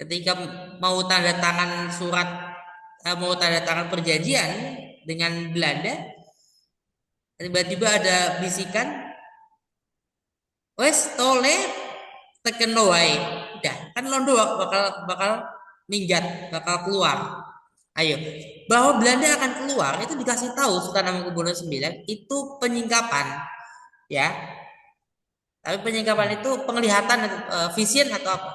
ketika mau tanda tangan surat mau tanda tangan perjanjian dengan Belanda, tiba-tiba ada bisikan, wes tole teken wae. Udah, kan Londo bakal bakal minggat, bakal keluar. Ayo, bahwa Belanda akan keluar itu dikasih tahu Sultan Hamengkubuwono IX itu penyingkapan, ya. Tapi penyingkapan Hmm. itu penglihatan vision atau apa?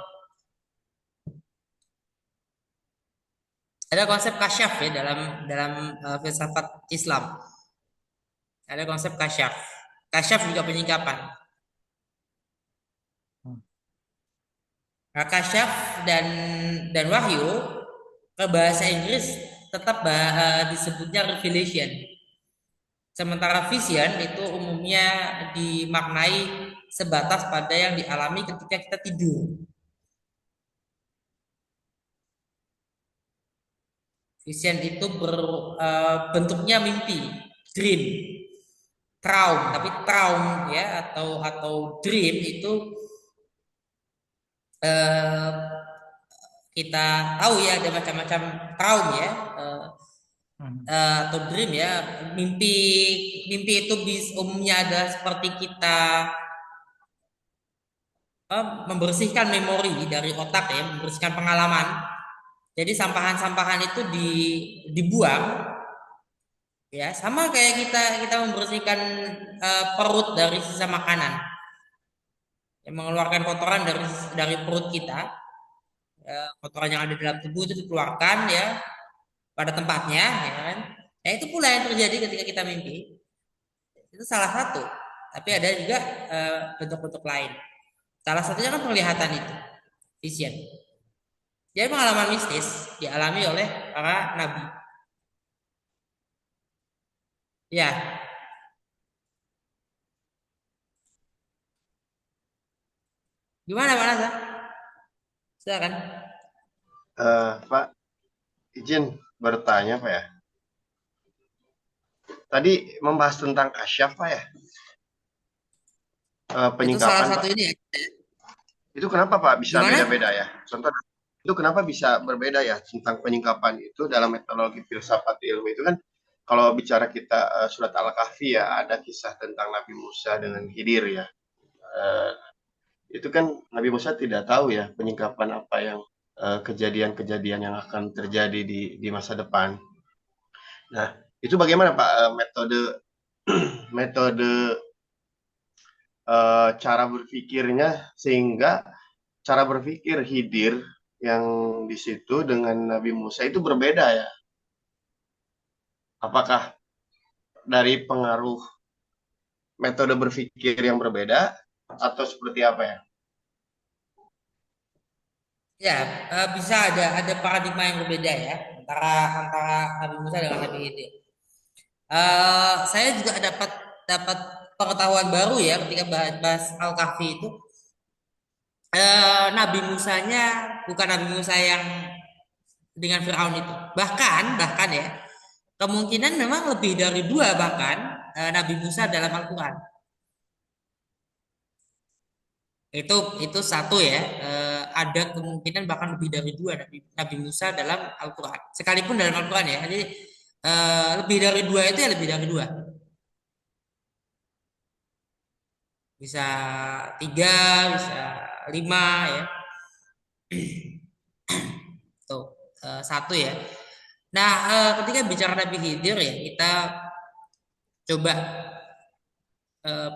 Ada konsep kasyaf ya dalam dalam filsafat Islam. Ada konsep kasyaf. Kasyaf juga penyingkapan. Hmm. Nah, kasyaf dan wahyu ke bahasa Inggris tetap disebutnya revelation. Sementara vision itu umumnya dimaknai sebatas pada yang dialami ketika kita tidur. Vision itu bentuknya mimpi, dream, tapi traum ya atau dream itu eh, kita tahu ya ada macam-macam traum ya Hmm. atau dream ya mimpi mimpi itu umumnya adalah seperti kita membersihkan memori dari otak ya membersihkan pengalaman jadi sampahan-sampahan itu dibuang Ya, sama kayak kita membersihkan perut dari sisa makanan, yang mengeluarkan kotoran dari perut kita, kotoran yang ada dalam tubuh itu dikeluarkan ya pada tempatnya, ya kan? Ya itu pula yang terjadi ketika kita mimpi. Itu salah satu. Tapi ada juga bentuk-bentuk lain. Salah satunya kan penglihatan itu, vision. Jadi pengalaman mistis dialami oleh para nabi. Ya, gimana Pak Nasa? Silakan. Pak, izin bertanya Pak ya. Tadi membahas tentang kasyaf Pak ya. Itu salah Penyingkapan satu Pak. ini ya. Itu kenapa Pak bisa Gimana? beda-beda ya? Contoh, itu kenapa bisa berbeda ya tentang penyingkapan itu dalam metodologi filsafat ilmu itu kan kalau bicara kita surat Al-Kahfi ya ada kisah tentang Nabi Musa dengan Khidir ya. Eh, itu kan Nabi Musa tidak tahu ya penyingkapan apa yang kejadian-kejadian yang akan terjadi di masa depan. Nah, itu bagaimana Pak metode metode cara berpikirnya sehingga cara berpikir Khidir yang di situ dengan Nabi Musa itu berbeda ya? Apakah dari pengaruh metode berpikir yang berbeda atau seperti apa ya? Ya, bisa ada paradigma yang berbeda ya antara Nabi Musa dengan Nabi Khidir. Saya juga dapat dapat pengetahuan baru ya ketika bahas Al-Kahfi itu. Nabi Musanya bukan Nabi Musa yang dengan Firaun itu. Bahkan ya, kemungkinan memang lebih dari dua bahkan Nabi Musa dalam Al-Quran. Itu satu ya. Ada kemungkinan bahkan lebih dari dua Nabi Musa dalam Al-Quran. Sekalipun dalam Al-Quran ya. Jadi lebih dari dua itu ya lebih dari dua. Bisa tiga, bisa lima ya. Tuh satu ya. Nah, ketika bicara Nabi Khidir ya kita coba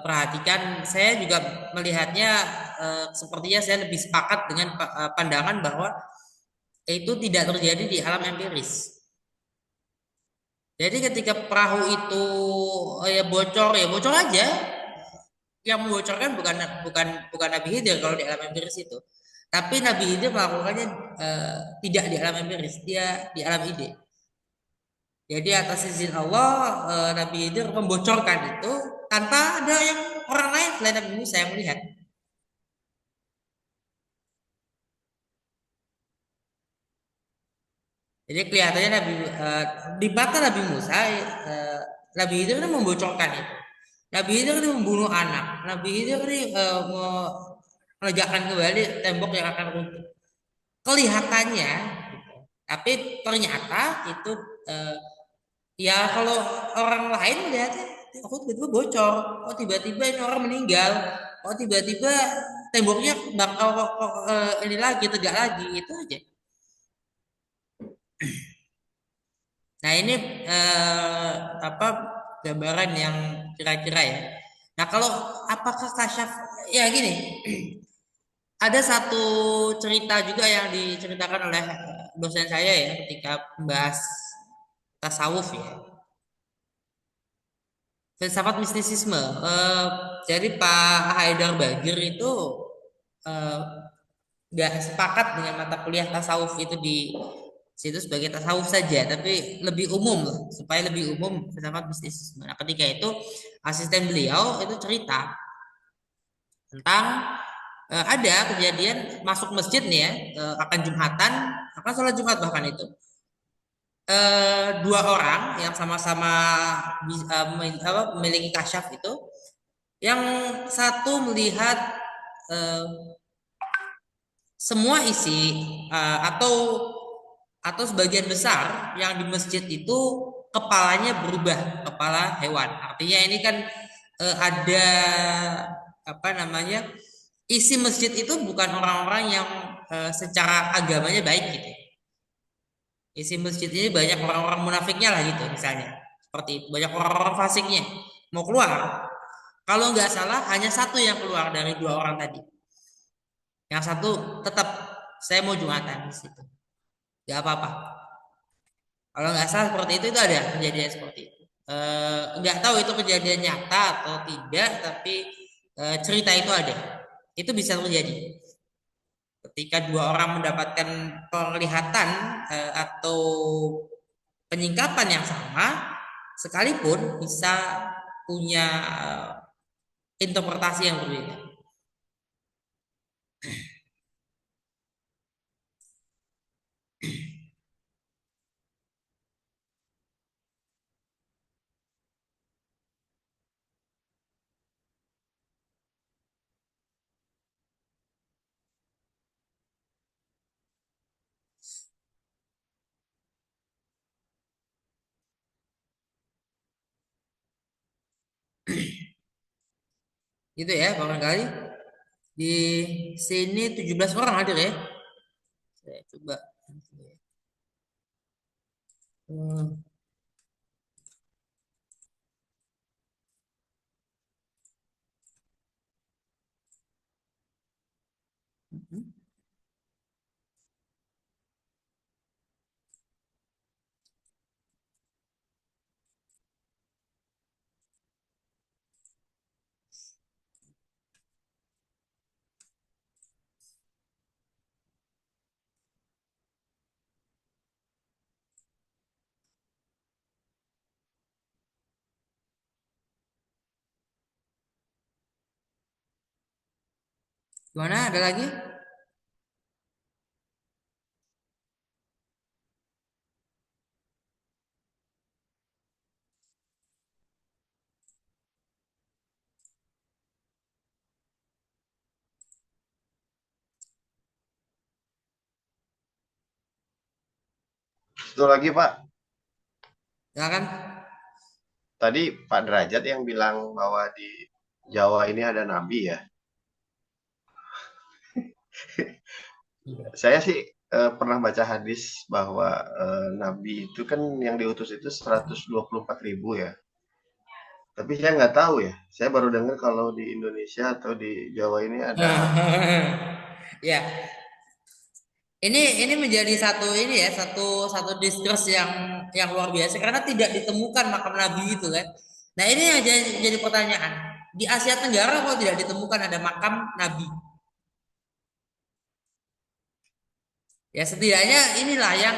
perhatikan. Saya juga melihatnya sepertinya saya lebih sepakat dengan pandangan bahwa itu tidak terjadi di alam empiris. Jadi ketika perahu itu ya bocor aja. Yang membocorkan bukan Nabi Khidir kalau di alam empiris itu. Tapi Nabi Khidir melakukannya tidak di alam empiris, dia di alam ide. Jadi atas izin Allah Nabi Khidir membocorkan itu tanpa ada yang orang lain selain Nabi Musa yang melihat. Jadi kelihatannya di mata Nabi Musa Nabi Khidir kan membocorkan itu. Nabi Khidir kan membunuh anak. Nabi Khidir ini menegakkan kembali tembok yang akan runtuh. Kelihatannya, tapi ternyata itu ya kalau orang lain melihatnya, oh tiba-tiba bocor, oh tiba-tiba ini orang meninggal, oh tiba-tiba temboknya bakal ini lagi tegak lagi itu aja. Nah ini apa gambaran yang kira-kira ya. Nah kalau apakah kasyaf ya gini, ada satu cerita juga yang diceritakan oleh dosen saya ya ketika membahas tasawuf ya. Filsafat mistisisme. Jadi Pak Haidar Bagir itu nggak sepakat dengan mata kuliah tasawuf itu di situ sebagai tasawuf saja, tapi lebih umum lah, supaya lebih umum filsafat mistisisme. Nah, ketika itu asisten beliau itu cerita tentang ada kejadian masuk masjid nih ya, akan Jumatan, akan sholat Jumat bahkan itu. Dua orang yang sama-sama memiliki kasyaf itu, yang satu melihat semua isi atau sebagian besar yang di masjid itu kepalanya berubah kepala hewan. Artinya ini kan ada apa namanya, isi masjid itu bukan orang-orang yang secara agamanya baik gitu. Isi masjid ini banyak orang-orang munafiknya lah gitu misalnya. Seperti itu. Banyak orang fasiknya mau keluar. Kalau nggak salah hanya satu yang keluar dari dua orang tadi. Yang satu tetap saya mau Jumatan di situ. Nggak apa-apa. Kalau nggak salah seperti itu ada kejadian seperti itu. Nggak tahu itu kejadian nyata atau tidak, tapi cerita itu ada. Itu bisa terjadi. Ketika dua orang mendapatkan penglihatan atau penyingkapan yang sama, sekalipun bisa punya interpretasi yang berbeda. Gitu ya, barangkali di sini 17 orang hadir ya. Saya coba. Hmm. Gimana? Ada lagi? Itu lagi Pak, Silakan. tadi Pak Derajat yang bilang bahwa di Jawa ini ada nabi ya. Saya sih pernah baca hadis bahwa nabi itu kan yang diutus itu 124.000 ya. Tapi saya nggak tahu ya. Saya baru dengar kalau di Indonesia atau di Jawa ini ada. Ya, ini menjadi satu ini ya, satu diskurs yang luar biasa karena tidak ditemukan makam Nabi itu kan. Nah, ini yang jadi pertanyaan. Di Asia Tenggara kok tidak ditemukan ada makam Nabi? Ya setidaknya inilah yang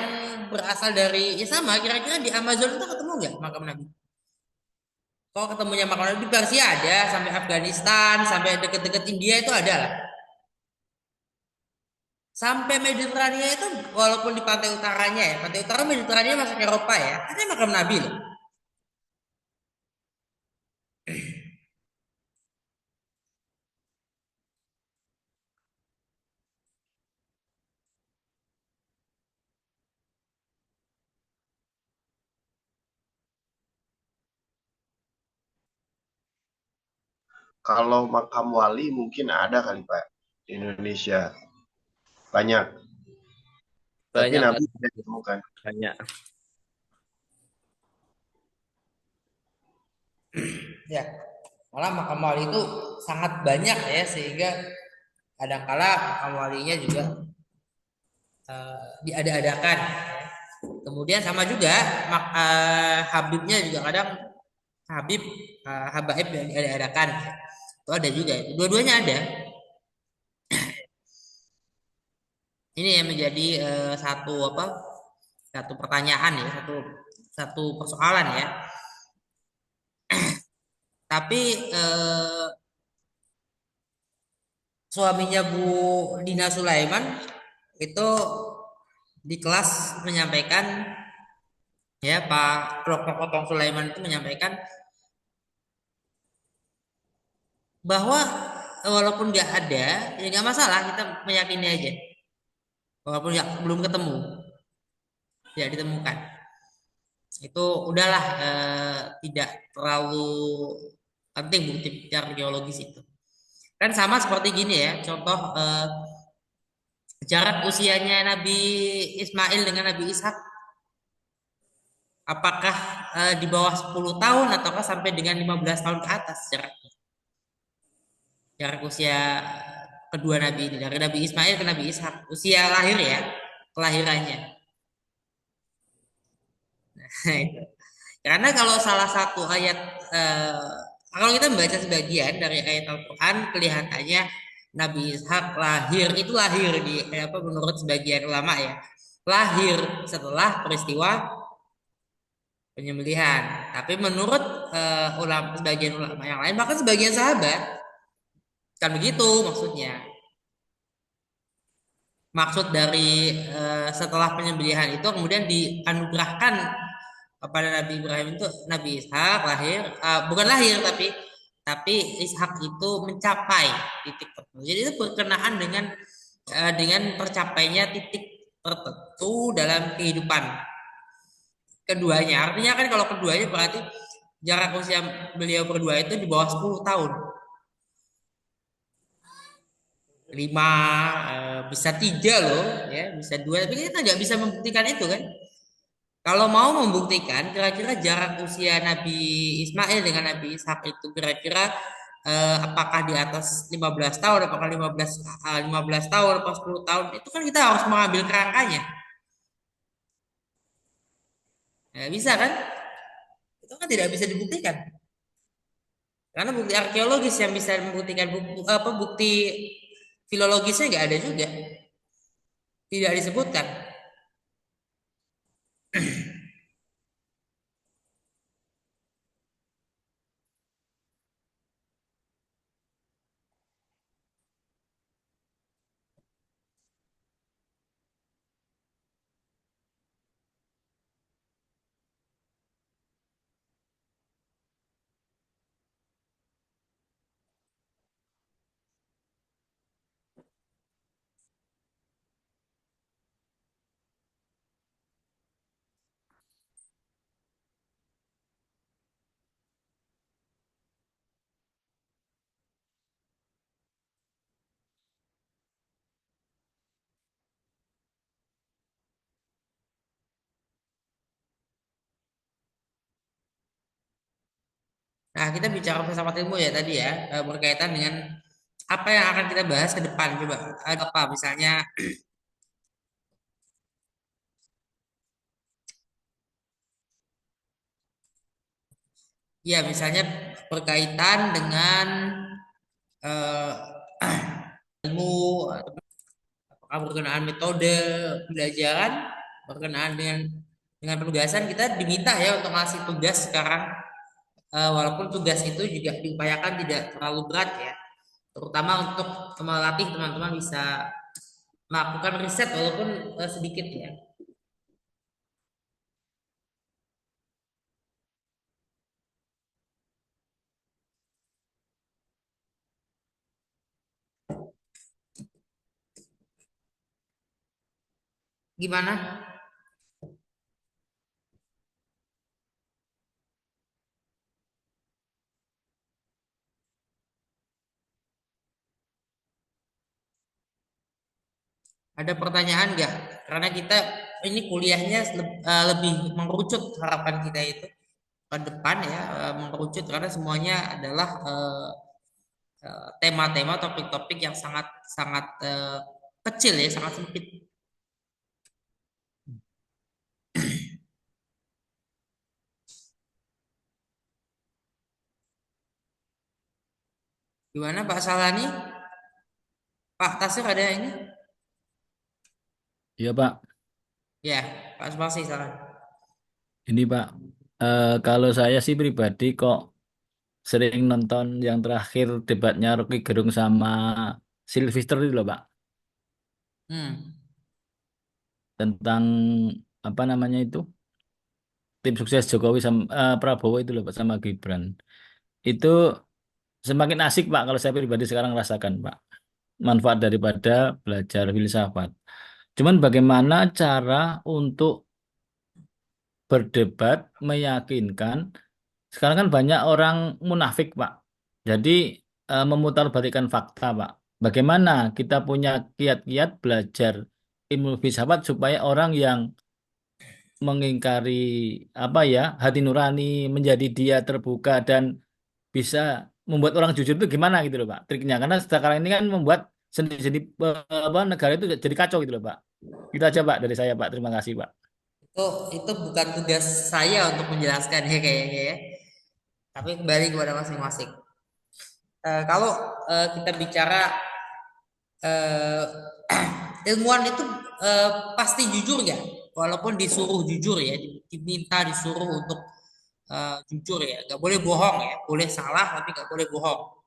berasal dari ya sama kira-kira di Amazon itu ketemu nggak makam Nabi? Kok ketemunya makam Nabi di Persia ada, sampai Afghanistan, sampai deket-deket India itu ada lah. Sampai Mediterania itu walaupun di pantai utaranya ya, pantai utara Mediterania masuk Eropa ya, ada makam Nabi loh. Kalau makam wali mungkin ada kali Pak di Indonesia. Banyak. Tapi Banyak, nabi tidak ditemukan. banyak. Ya, malah makam wali itu sangat banyak ya sehingga kadangkala makam walinya juga diada-adakan. Kemudian sama juga Habibnya juga kadang Habib Habaib yang diada-adakan. Itu ada juga. Dua-duanya ada. Ini yang menjadi satu apa? Satu pertanyaan ya, satu persoalan ya. Tapi suaminya Bu Dina Sulaiman itu di kelas menyampaikan ya Pak Dr. Potong Sulaiman itu menyampaikan bahwa walaupun nggak ada ya nggak masalah kita meyakini aja walaupun ya, belum ketemu tidak ditemukan itu udahlah tidak terlalu penting bukti arkeologis itu kan sama seperti gini ya contoh jarak usianya Nabi Ismail dengan Nabi Ishak Apakah di bawah 10 tahun ataukah sampai dengan 15 tahun ke atas jarak usia kedua nabi ini dari Nabi Ismail ke Nabi Ishak usia lahir ya kelahirannya. Nah, itu. Karena kalau salah satu ayat kalau kita membaca sebagian dari ayat Al-Quran kelihatannya Nabi Ishak lahir itu lahir di apa menurut sebagian ulama ya lahir setelah peristiwa penyembelihan. Tapi menurut ulama sebagian ulama yang lain bahkan sebagian sahabat kan begitu maksudnya. Maksud dari setelah penyembelihan itu kemudian dianugerahkan kepada Nabi Ibrahim itu Nabi Ishak lahir bukan lahir tapi Ishak itu mencapai titik tertentu. Jadi itu berkenaan dengan tercapainya titik tertentu dalam kehidupan keduanya. Artinya kan kalau keduanya berarti jarak usia beliau berdua itu di bawah 10 tahun. 5 bisa 3 loh ya, bisa 2 tapi kita nggak bisa membuktikan itu kan. Kalau mau membuktikan kira-kira jarak usia Nabi Ismail dengan Nabi Ishak itu kira-kira apakah di atas 15 tahun, apakah 15 tahun, atau 10 tahun, itu kan kita harus mengambil kerangkanya. Ya, bisa kan? Itu kan tidak bisa dibuktikan. Karena bukti arkeologis yang bisa membuktikan bukti filologisnya nggak ada juga. Tidak disebutkan. Nah, kita bicara filsafat ilmu ya tadi ya, berkaitan dengan apa yang akan kita bahas ke depan. Coba ada apa misalnya ya misalnya berkaitan dengan eh, ilmu apakah berkenaan metode pembelajaran berkenaan dengan penugasan kita diminta ya untuk ngasih tugas sekarang. Walaupun tugas itu juga diupayakan tidak terlalu berat ya terutama untuk melatih teman-teman bisa melakukan riset walaupun sedikit ya. Gimana? Ada pertanyaan nggak? Karena kita ini kuliahnya lebih mengerucut harapan kita itu ke depan ya mengerucut karena semuanya adalah tema-tema topik-topik yang sangat sangat kecil ya sangat sempit. Gimana Pak Salani? Pak Tasir ada ini? Iya Pak, Ya, Pak Sumarsi salah. ini Pak, kalau saya sih pribadi kok sering nonton yang terakhir debatnya Rocky Gerung sama Sylvester itu loh Pak, Hmm. tentang apa namanya itu tim sukses Jokowi sama Prabowo itu loh Pak sama Gibran. Itu semakin asik Pak kalau saya pribadi sekarang rasakan Pak, manfaat daripada belajar filsafat. Cuman bagaimana cara untuk berdebat meyakinkan. Sekarang kan banyak orang munafik, Pak. Jadi memutarbalikkan fakta, Pak. Bagaimana kita punya kiat-kiat belajar ilmu filsafat supaya orang yang mengingkari apa ya, hati nurani, menjadi dia terbuka dan bisa membuat orang jujur itu gimana gitu loh Pak triknya, karena sekarang ini kan membuat seni-seni apa negara itu jadi kacau gitu loh Pak. Itu aja Pak dari saya Pak, terima kasih Pak. Itu bukan tugas saya untuk menjelaskan ya kayaknya ya. Tapi kembali kepada masing-masing. Kalau kita bicara eh, ilmuwan itu pasti jujur ya, walaupun disuruh jujur ya, diminta disuruh untuk jujur ya, nggak boleh bohong ya, boleh salah tapi nggak boleh bohong.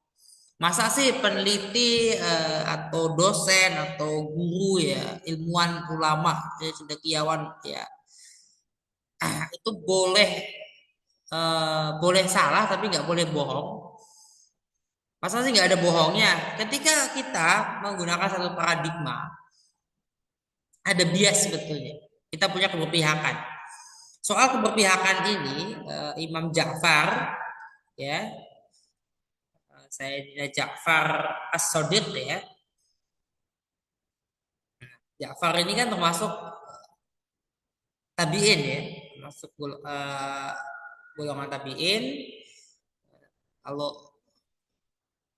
Masa sih peneliti atau dosen atau guru ya, ilmuwan, ulama, ya, cendekiawan ya, itu boleh salah tapi nggak boleh bohong. Masa sih nggak ada bohongnya? Ketika kita menggunakan satu paradigma, ada bias sebetulnya. Kita punya keberpihakan. Soal keberpihakan ini, Imam Ja'far, ya, Sayyidina Ja'far As-Shadiq ya. Ja'far ini kan termasuk tabi'in ya, termasuk golongan tabi'in. Kalau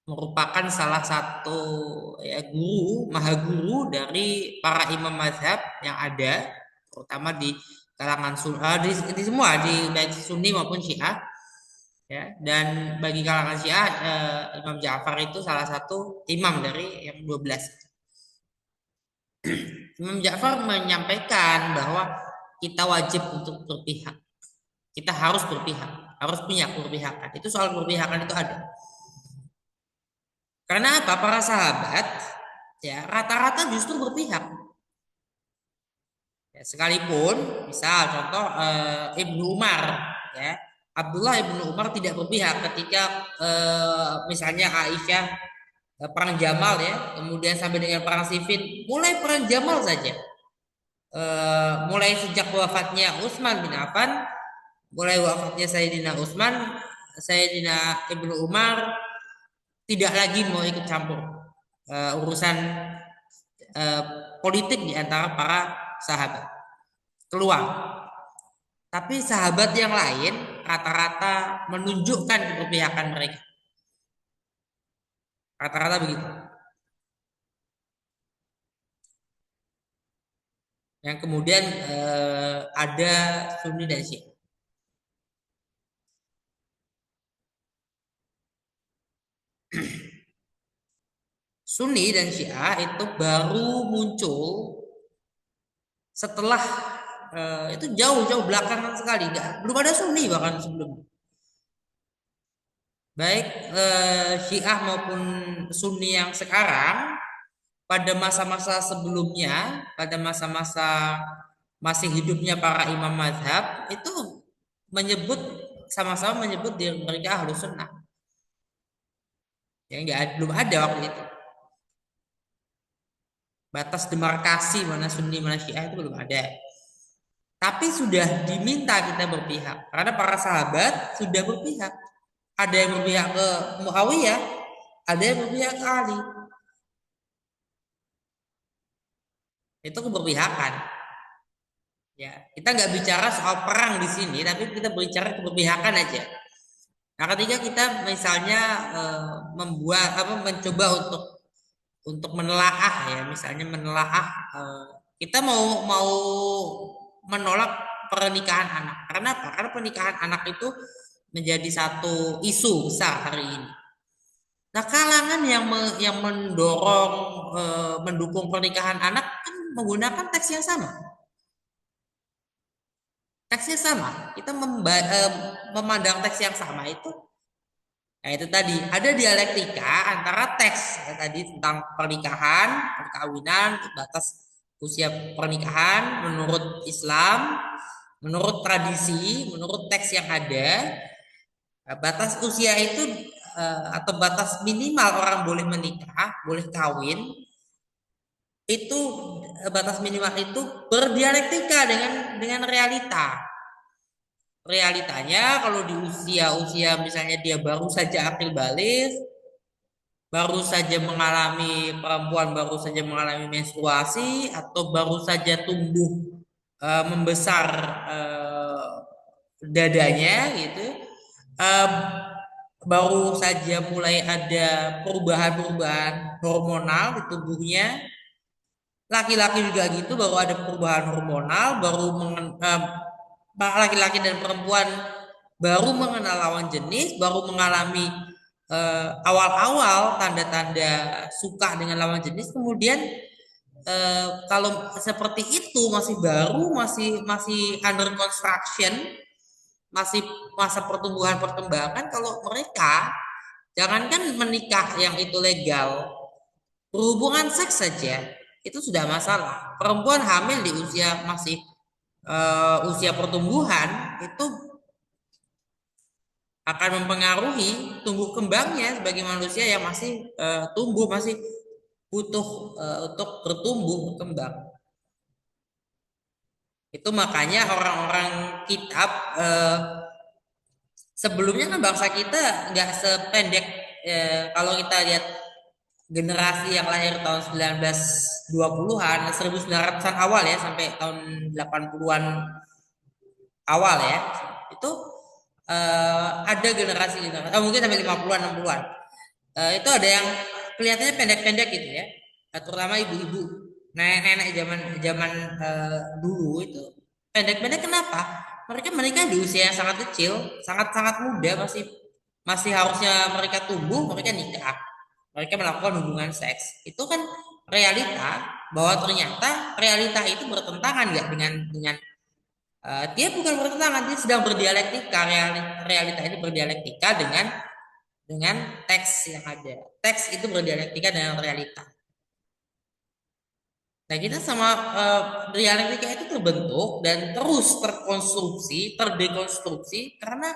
merupakan salah satu ya guru, maha guru dari para imam mazhab yang ada, terutama di kalangan di semua, di baik Sunni maupun Syiah ya. Dan bagi kalangan Syiah Imam Ja'far itu salah satu imam dari yang 12. Imam Ja'far menyampaikan bahwa kita wajib untuk berpihak, kita harus berpihak, harus punya keberpihakan. Itu soal keberpihakan itu ada. Karena apa? Para sahabat ya rata-rata justru berpihak. Ya, sekalipun misal contoh Ibnu Umar ya, Abdullah Ibnu Umar tidak berpihak ketika misalnya Aisyah perang Jamal ya, kemudian sampai dengan perang Siffin, mulai perang Jamal saja. Mulai sejak wafatnya Utsman bin Affan, mulai wafatnya Sayyidina Utsman, Sayyidina Ibnu Umar tidak lagi mau ikut campur urusan politik di antara para sahabat, keluar. Tapi sahabat yang lain rata-rata menunjukkan keberpihakan mereka, rata-rata begitu. Yang kemudian ada Sunni dan Syiah. Sunni dan Syiah itu baru muncul setelah itu jauh-jauh belakangan sekali, belum ada Sunni bahkan sebelumnya. Baik Syiah maupun Sunni yang sekarang, pada masa-masa sebelumnya, pada masa-masa masih hidupnya para imam mazhab itu sama-sama menyebut diri mereka Ahlus Sunnah. Yang belum ada waktu itu. Batas demarkasi mana Sunni mana Syiah itu belum ada. Tapi sudah diminta kita berpihak karena para sahabat sudah berpihak. Ada yang berpihak ke Muawiyah, ada yang berpihak ke Ali. Itu keberpihakan. Ya, kita nggak bicara soal perang di sini, tapi kita bicara keberpihakan aja. Nah, ketika kita misalnya mencoba untuk menelaah ya, misalnya menelaah kita mau menolak pernikahan anak. Karena apa? Karena pernikahan anak itu menjadi satu isu besar hari ini. Nah, kalangan yang mendukung pernikahan anak kan menggunakan teks yang sama. Teksnya sama. Kita memandang teks yang sama itu. Nah, itu tadi ada dialektika antara teks ya, tadi tentang pernikahan, perkawinan, batas usia pernikahan menurut Islam, menurut tradisi, menurut teks yang ada. Batas usia itu atau batas minimal orang boleh menikah, boleh kawin, itu batas minimal itu berdialektika dengan realita. Realitanya kalau di usia misalnya dia baru saja akil baligh, perempuan baru saja mengalami menstruasi, atau baru saja tumbuh membesar dadanya gitu, baru saja mulai ada perubahan-perubahan hormonal di tubuhnya. Laki-laki juga gitu, baru ada perubahan hormonal, laki-laki dan perempuan baru mengenal lawan jenis, baru mengalami awal-awal tanda-tanda suka dengan lawan jenis. Kemudian kalau seperti itu masih baru, masih under construction, masih masa pertumbuhan perkembangan. Kalau mereka jangankan menikah yang itu legal, berhubungan seks saja itu sudah masalah. Perempuan hamil di usia masih usia pertumbuhan itu akan mempengaruhi tumbuh kembangnya sebagai manusia yang masih tumbuh, masih butuh untuk bertumbuh berkembang. Itu makanya orang-orang kitab sebelumnya kan bangsa kita nggak sependek kalau kita lihat generasi yang lahir tahun 1920-an, 1900-an awal ya sampai tahun 80-an awal ya. Itu ada generasi mungkin sampai 50-an 60-an. Itu ada yang kelihatannya pendek-pendek gitu ya. Terutama ibu-ibu, nenek-nenek zaman dulu itu pendek-pendek. Kenapa? Mereka menikah di usia yang sangat kecil, sangat-sangat muda, masih harusnya mereka tumbuh, mereka nikah. Mereka melakukan hubungan seks. Itu kan realita, bahwa ternyata realita itu bertentangan nggak dengan dia bukan bertentangan, dia sedang berdialektika. Realita ini berdialektika dengan teks yang ada. Teks itu berdialektika dengan realita. Nah, kita sama dialektika itu terbentuk dan terus terkonstruksi, terdekonstruksi karena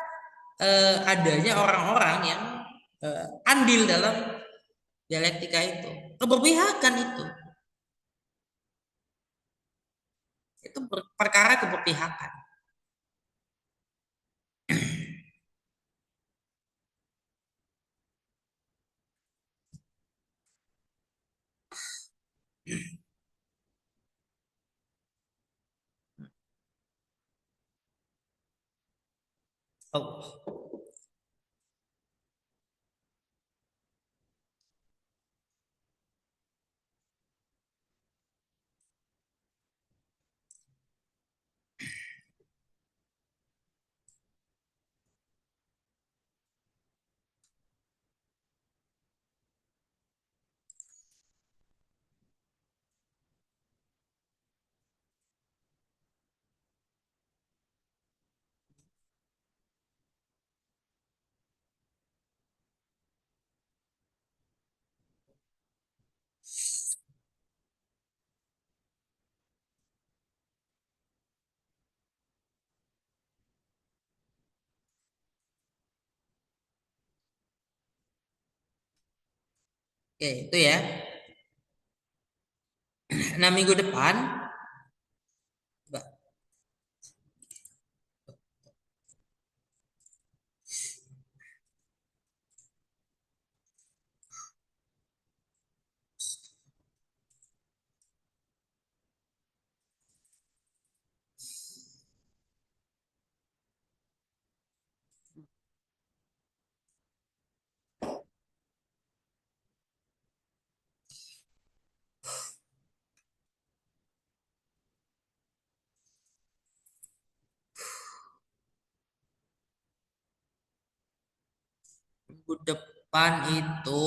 adanya orang-orang yang andil dalam dialektika itu, keberpihakan itu perkara keberpihakan. Oh. Oke, itu ya. Nah, minggu depan minggu depan itu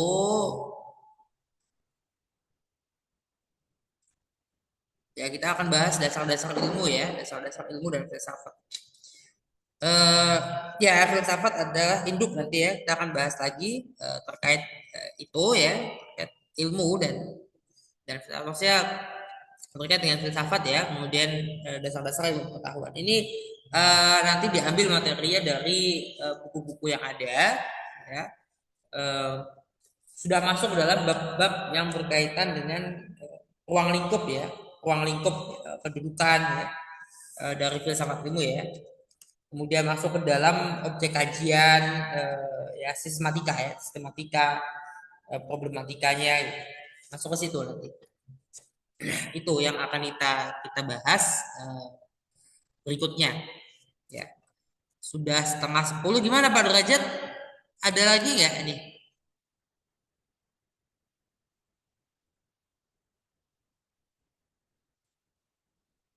ya kita akan bahas dasar-dasar ilmu ya, dasar-dasar ilmu dan filsafat. Ya, filsafat adalah induk nanti ya. Kita akan bahas lagi terkait itu ya, terkait ilmu dan maksudnya terkait dengan filsafat ya. Kemudian dasar-dasar ilmu pengetahuan. Ini nanti diambil materinya dari buku-buku yang ada ya. Sudah masuk dalam bab-bab yang berkaitan dengan ruang lingkup ya, ruang lingkup kedudukan ya, dari filsafat ilmu ya. Kemudian masuk ke dalam objek kajian ya sistematika problematikanya gitu. Masuk ke situ nanti. Itu yang akan kita bahas berikutnya. Ya, sudah 9:30. Gimana Pak Derajat? Ada lagi nggak ini?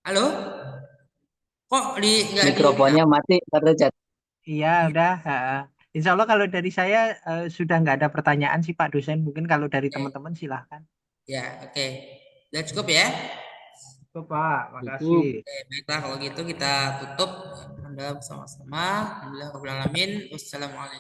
Halo? Kok nggak di Mikrofonnya mati, Pak Derajat. Iya, udah. Insya Allah kalau dari saya sudah nggak ada pertanyaan sih Pak dosen. Mungkin kalau dari Oke. teman-teman silahkan. Ya, oke. Udah cukup ya? Cukup Pak, Cukup. makasih. Oke, baiklah kalau gitu kita tutup. Anda bersama-sama. Alhamdulillah rabbil alamin. Wassalamualaikum.